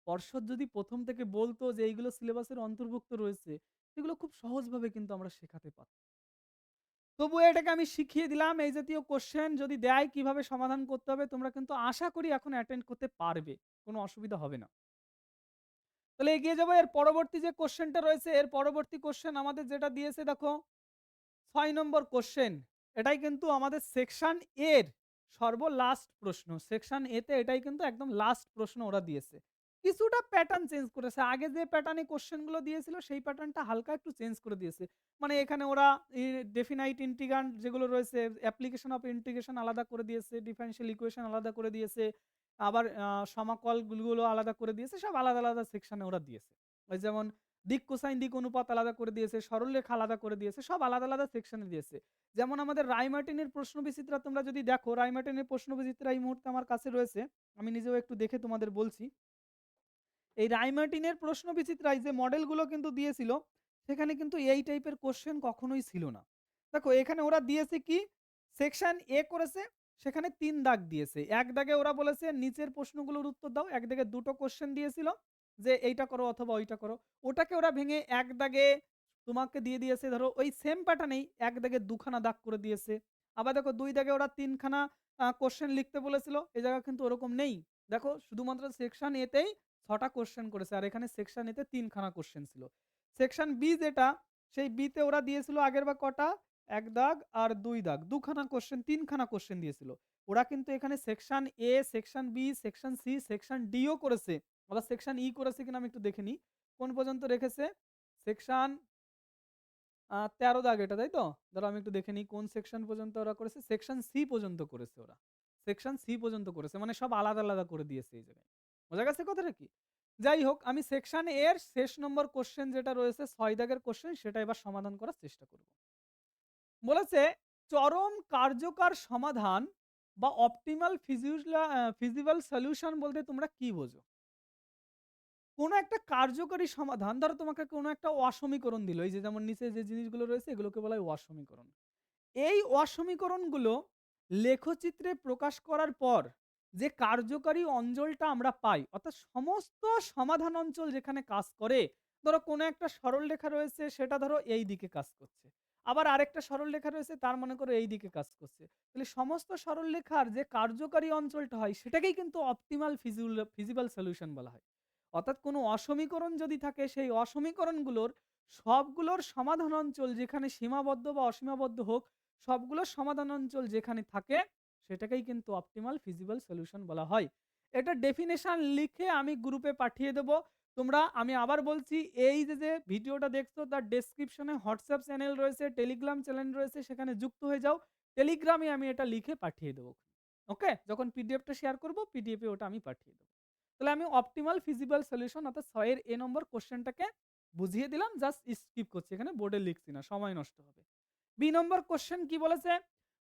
পর্ষদ যদি প্রথম থেকে বলতো যে এইগুলো সিলেবাসের অন্তর্ভুক্ত রয়েছে, সেগুলো খুব সহজভাবে কিন্তু আমরা শেখাতে পারতাম। তবুও এটাকে আমি শিখিয়ে দিলাম এই জাতীয় কোশ্চেন যদি দেয় কিভাবে সমাধান করতে হবে তোমরা কিন্তু আশা করি এখন অ্যাটেন্ড করতে পারবে, কোনো অসুবিধা হবে না। তাহলে এগিয়ে যাবো, এর পরবর্তী যে কোশ্চেনটা রয়েছে এর পরবর্তী কোশ্চেন আমাদের যেটা দিয়েছে দেখো 6 নম্বর কোশ্চেন। এটাই কিন্তু আমাদের সেকশন এর সর্বলাস্ট প্রশ্ন। সেকশন এ তে এটাই কিন্তু একদম লাস্ট প্রশ্ন ওরা দিয়েছে। কিছুটা প্যাটার্ন চেঞ্জ করেছে। আগে যে প্যাটার্নে কোশ্চেনগুলো দিয়েছিল সেই প্যাটার্নটা হালকা একটু চেঞ্জ করে দিয়েছে। মানে এখানে ওরা ডেফিনাইট ইন্টিগ্রান্ড যেগুলো রয়েছে অ্যাপ্লিকেশন অফ ইন্টিগ্রেশন আলাদা করে দিয়েছে, ডিফারেনশিয়াল ইকুয়েশন আলাদা করে দিয়েছে, আবার সমাকলগুলো আলাদা করে দিয়েছে। সব আলাদা আলাদা সেকশনে ওরা দিয়েছে। ওই যেমন দিক কোসাইন দিক অনুপাত আলাদা করে দিয়েছে, সরলরেখা আলাদা করে দিয়েছে, সব আলাদা আলাদা সেকশনে দিয়েছে। যেমন আমাদের রায়মার্টিনের প্রশ্ন বিচিত্রা তোমরা যদি দেখো, রায়মার্টিনের প্রশ্ন বিচিত্রা এই মুহূর্তে আমার কাছে রয়েছে, আমি নিজেও একটু দেখে তোমাদের বলছি। এই রায়মার্টিনের প্রশ্ন বিচিত্রায় যে মডেলগুলো কিন্তু দিয়েছিল সেখানে কিন্তু এই টাইপের কোশ্চেন কখনোই ছিল না। দেখো এখানে ওরা দিয়েছে কি, সেকশন এ করেছে, সেখানে 3 দাগ দিয়েছে। এক দাগে ওরা বলেছে নিচের প্রশ্নগুলোর উত্তর দাও, এক দাগে দুটো কোশ্চেন দিয়েছিল যে এইটা করো অথবা ওইটা করো। ওটাকে ওরা ভেঙে এক দাগে তোমাকে দিয়ে দিয়েছে ধরো ওই সেম প্যাটার্নেই এক দাগে দুখানা দাগ করে দিয়েছে। আবার দেখো দুই দাগে ওরা তিনখানা কোশ্চেন লিখতে বলেছিল, এই জায়গা কিন্তু ওরকম নেই। দেখো শুধুমাত্র সেকশন এতেই 6টা কোশ্চেন করেছে আর এখানে সেকশন এতে 3খানা কোশ্চেন ছিল। সেকশন বি যেটা, সেই বিতে ওরা দিয়েছিল আগের বা কটা, এক দাগ আর দুই দাগ, দুখানা কোশ্চেন, তিনখানা কোশ্চেন দিয়েছিল। ওরা কিন্তু এখানে section A, section B, section C, section ডিও করেছে। আবার সেকশন ই করেছে কিনা আমি একটু দেখে নিই কোন পর্যন্ত রেখেছে। সেকশন 13 দাগ এটা, তাই তো? ধরো আমি একটু দেখে নিই কোন সেকশন পর্যন্ত ওরা করেছে। সেকশন সি পর্যন্ত করেছে ওরা। সেকশন সি পর্যন্ত করেছে, মানে সব আলাদা আলাদা করে দিয়েছে এই জায়গায়। বোঝা গেছে কথাটা কি? যাই হোক, আমি সেকশন এর শেষ নম্বর কোশ্চেন যেটা রয়েছে 6 দাগের কোশ্চেন সেটা এবার সমাধান করার চেষ্টা করব। বলেছে চরম কার্যকর সমাধান বা অপটিমাল ফিজিবল সলিউশন বলতে তোমরা কি বোঝো? কোনো একটা কার্যকরী সমাধান, ধরো তোমাকে কোনো একটা অসমীকরণ দিল, এই যে যেমন নিচে যে জিনিসগুলো রয়েছে এগুলোকে বলা হয় অসমীকরণ। এই অসমীকরণগুলো লেখচিত্রে প্রকাশ করার পর যে কার্যকারী অঞ্চলটা আমরা পাই, অর্থাৎ সমস্ত সমাধান অঞ্চল যেখানে কাজ করে, ধরো কোনো একটা সরল রেখা রয়েছে সেটা ধরো এই দিকে কাজ করছে, আবার আরেকটা সরল রেখা রয়েছে তার মনে করো এই দিকে কাজ করছে, তাহলে সমস্ত সরল রেখার যে কার্যকারী অঞ্চলটা হয় সেটাকেই কিন্তু অপটিমাল ফিজিবল সলিউশন বলা হয়। অর্থাৎ কোনো অসমীকরণ যদি থাকে সেই অসমীকরণগুলোর সবগুলোর সমাধান অঞ্চল যেখানে সীমাবদ্ধ বা অসীমাবদ্ধ হোক, সবগুলোর সমাধান অঞ্চল যেখানে থাকে সেটাকেই কিন্তু অপটিমাল ফিজিবল সলিউশন বলা হয়। এটা ডেফিনেশন লিখে আমি গ্রুপে পাঠিয়ে দেব। তোমরা, আমি আবার বলছি, এই যে ভিডিওটা দেখছো তার ডেসক্রিপশনে হোয়াটসঅ্যাপ চ্যানেল রয়েছে, টেলিগ্রাম চ্যানেল রয়েছে, সেখানে যুক্ত হয়ে যাও। টেলিগ্রামে আমি এটা লিখে পাঠিয়ে দেবো। ওকে, যখন পিডিএফটা শেয়ার করব পিডিএফে ওটা আমি পাঠিয়ে দেবো। তাহলে আমি অপটিমাল ফিজিবল সলিউশন অর্থাৎ 6 এর এ নম্বর কোশ্চেনটাকে বুঝিয়ে দিলাম, জাস্ট স্কিপ করছি, এখানে বোর্ডে লিখছি না, সময় নষ্ট হবে। বি নম্বর কোশ্চেন কি বলেছে?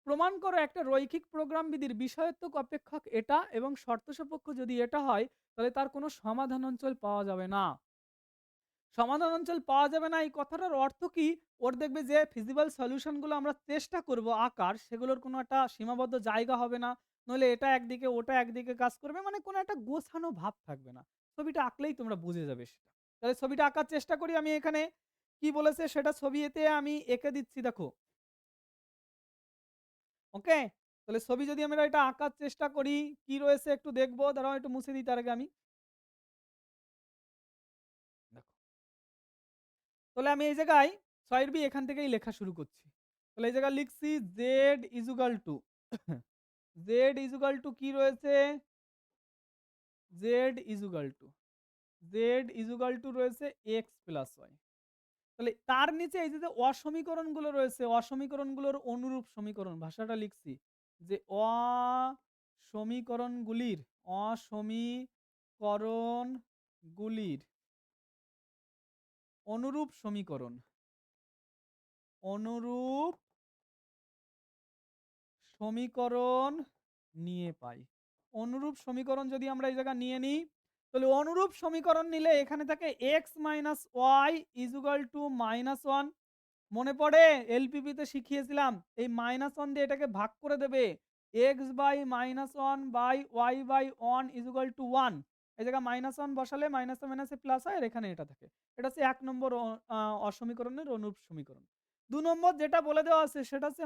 প্রমাণ করো একটা রৈখিক প্রোগ্রাম বিধির বিষয়াত্মক অপেক্ষক এটা এবং শর্ত সাপেক্ষ যদি এটা হয় তাহলে তার কোনো সমাধান অঞ্চল পাওয়া যাবে না। সমাধান অঞ্চল পাওয়া যাবে না এই কথাটার অর্থ কি? ওর দেখবে যে ফিজিবল সলিউশনগুলো আমরা চেষ্টা করব আঁকার, সেগুলোর কোনো একটা সীমাবদ্ধ জায়গা হবে না, নইলে এটা একদিকে ওটা একদিকে কাজ করবে, মানে কোনো একটা গোছানো ভাব থাকবে না। ছবিটা আঁকলেই তোমরা বুঝে যাবে সেটা। তাহলে ছবিটা আঁকার চেষ্টা করি আমি এখানে। কি বলেছে সেটা ছবি এতে আমি এঁকে দিচ্ছি দেখো। ওকে? তাহলে ছবি যদি আমরা এটা আঁকার চেষ্টা করি, কি রয়েছে একটু দেখবো। দাঁড়াও একটু মুছে দিই তার আগে আমি। দেখো। তাহলে আমি এই জায়গায় ৬ এর বি এখান থেকেই লেখা শুরু করছি। তাহলে এই জায়গায় লিখছি z equal to z equal to কি রয়েছে? z ইকুয়াল টু রয়েছে x প্লাস y। তাহলে তার নিচে এই যে অসমীকরণগুলো রয়েছে, অসমীকরণগুলোর অনুরূপ সমীকরণ ভাষাটা লিখছি যে অসমীকরণগুলির অনুরূপ সমীকরণ নিয়ে পাই। অনুরূপ সমীকরণ যদি আমরা এই জায়গা নিয়ে নিই, তাহলে অনুরূপ সমীকরণ নিলে এখানে থাকে x minus y is equal to -1। মনে পড়ে এলপিপিতে শিখিয়েছিলাম এই -1 দিয়ে এটাকে ভাগ করে দেবে। x/-1/y/1 ইজুগাল to 1। এই জায়গায় -1 বসালে মাইনাসে মাইনাসে প্লাস হয় আর এখানে এটা থাকে। এটা হচ্ছে ১ নম্বর অসমীকরণের অনুরূপ সমীকরণ। ২ নম্বর যেটা বলে দেওয়া আছে সেটা হচ্ছে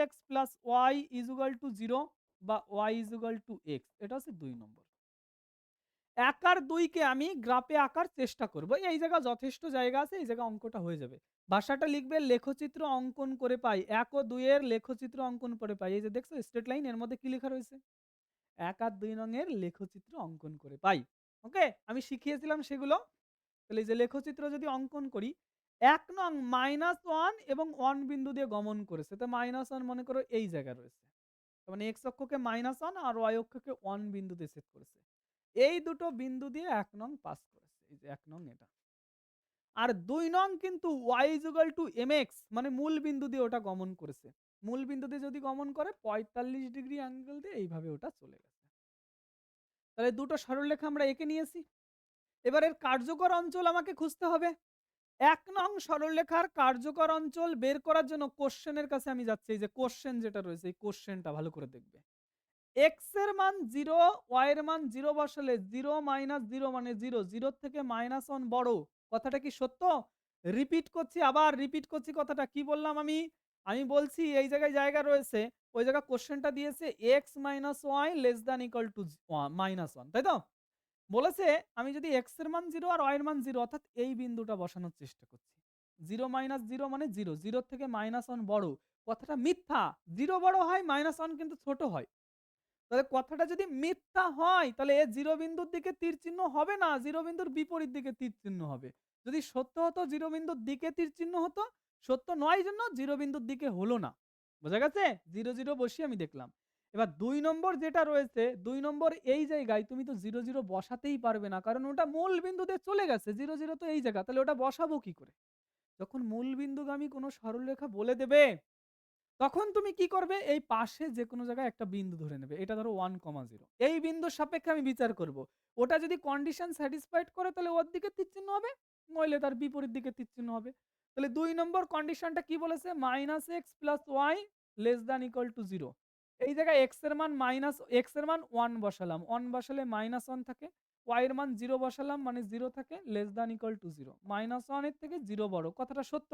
-x plus y is equal to 0 বা y ইজুগাল টু x। এটা হচ্ছে ২ নম্বর। ১ আর ২ কে আমি গ্রাফে আঁকার চেষ্টা করব। এই জায়গা যথেষ্ট জায়গা আছে, এই জায়গা অঙ্কটা হয়ে যাবে। ভাষাটা লিখবে লেখচিত্র অঙ্কন করে পাই। ১ ও ২ এর লেখচিত্র অঙ্কন করে পাই। এই যে দেখছো স্ট্রেট লাইন, এর মধ্যে কি লেখা রয়েছে? ১ আর ২ নং এর লেখচিত্র অঙ্কন করে পাই। ওকে? আমি শিখিয়েছিলাম সেগুলো। তাহলে এই যে লেখচিত্র যদি অঙ্কন করি, ১ নং -1 এবং 1 বিন্দু দিয়ে গমন করেছে। তো -1 মনে করো এই জায়গায় রয়েছে। তার মানে x অক্ষকে -1 আর y অক্ষকে 1 বিন্দুতে সেট করেছে। এই দুটো বিন্দু দিয়ে ১ নং পাস করেছে। এই যে ১ নং এটা। আর ২ নং কিন্তু y mx মানে মূল বিন্দু দিয়ে ওটা গমন করেছে। মূল বিন্দু দিয়ে যদি গমন করে ৪৫ ডিগ্রি অ্যাঙ্গেল দিয়ে এইভাবে ওটা চলে গেছে। তাহলে দুটো সরলরেখা আমরা এঁকে নিয়েছি। এবার এর কার্যকর অঞ্চল আমাকে খুঁজতে হবে। ১ নং সরলরেখার কার্যকর অঞ্চল বের করার জন্য কোশ্চেনের কাছে আমি যাচ্ছি। এই যে কোশ্চেন যেটা রয়েছে এই কোশ্চেনটা ভালো করে দেখবে। x এর মান 0, y এর মান 0 বসালে 0 মাইনাস 0 মানে 0, 0 থেকে -1 বড়। কথাটা কি সত্য? রিপিট করছি, আবার রিপিট করছি কথাটা। কি বললাম আমি? আমি বলছি এই জায়গায় জায়গা রয়েছে, ওই জায়গায় কোশ্চেনটা দিয়েছে x minus y less than equal to -1, তাই তো? বলেছে আমি যদি x এর মান 0 আর y এর মান 0 অর্থাৎ এই বিন্দুটা বসানোর চেষ্টা করছি। 0 মাইনাস 0 মানে 0, 0 থেকে -1 বড়। কথাটা মিথ্যা। 0 বড় হয়, -1 কিন্তু ছোট হয়। তাহলে কথাটা যদি মিথ্যা হয় তাহলে এ 0 বিন্দুর দিকে তীর চিহ্ন হবে না, 0 বিন্দুর বিপরীত দিকে তীর চিহ্ন হবে। যদি সত্য হতো 0 বিন্দুর দিকে তীর চিহ্ন হতো, সত্য নয় জন্য 0 বিন্দুর দিকে হলো না। বোঝা গেছে? 0, 0 বসিয়ে আমি দেখলাম। এবার ২ নম্বর যেটা রয়েছে, ২ নম্বর এই জায়গায় তুমি তো 0, 0 বসাতেই পারবে না। কারণ ওটা মূল বিন্দুতে চলে গেছে। 0, 0 তো এই জায়গা। তাহলে ওটা বসাবো কি করে? যখন মূল বিন্দুগামী কোনো সরলরেখা বলে দেবে, তখন তুমি কি করবে? এই পাশে যেকোনো জায়গায় একটা বিন্দু ধরে নেবে। এটা ধরো 1,0। এই বিন্দুর সাপেক্ষে আমি বিচার করব। ওটা যদি কন্ডিশন স্যাটিসফাইড করে তাহলে ওর দিকে তীর চিহ্ন হবে, নইলে তার বিপরীত দিকে তীর চিহ্ন হবে। তাহলে ২ নম্বর কন্ডিশনটা কি বলেছে? -x + y less than equal to 0। এই জায়গায় x এর মান 1 বসালাম। 1 বসালে -1 থাকে। y এর মান 0 বসালাম মানে 0 থাকে লেস দ্যান ইকুয়াল টু 0। -1 এর থেকে 0 বড়। কথাটা সত্য।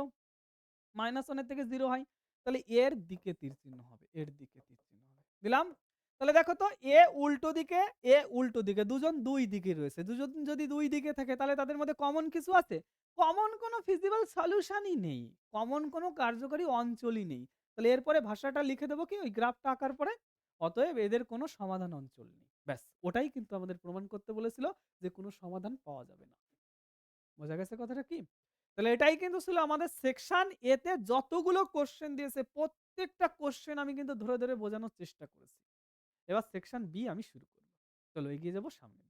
-1 এর থেকে 0 হয়। তাহলে এর দিকে তীর চিহ্ন হবে। এর দিকে তীর চিহ্ন হবে। দিলাম? তাহলে দেখো তো এ উল্টো দিকে। দুজন ২ দিকে রয়েছে। দুজন যদি ২ দিকে থাকে তাহলে তাদের মধ্যে কমন কিছু আছে? কমন কোনো ফিজিবল সলিউশনই নেই। কমন কোনো কার্যকরী অঞ্চলই নেই। তাহলে এরপরে ভাষাটা লিখে দেব কি ওই গ্রাফটা আঁকার পরে? অতএব এদের কোনো সমাধান অঞ্চল নেই। ব্যাস ওটাই কিন্তু আমাদের প্রমাণ করতে বলেছিল যে কোনো সমাধান পাওয়া যাবে না। বোঝা গেছে কথাটা কি? তাহলে এটাই কিন্তু ছিল আমাদের সেকশন এ তে যতগুলো কোশ্চেন দিয়েছে প্রত্যেকটা কোশ্চেন আমি কিন্তু ধরে, ধরে বোঝানোর চেষ্টা করেছি। এবার সেকশন বি আমি শুরু করব। চলো এগিয়ে যাব সামনে।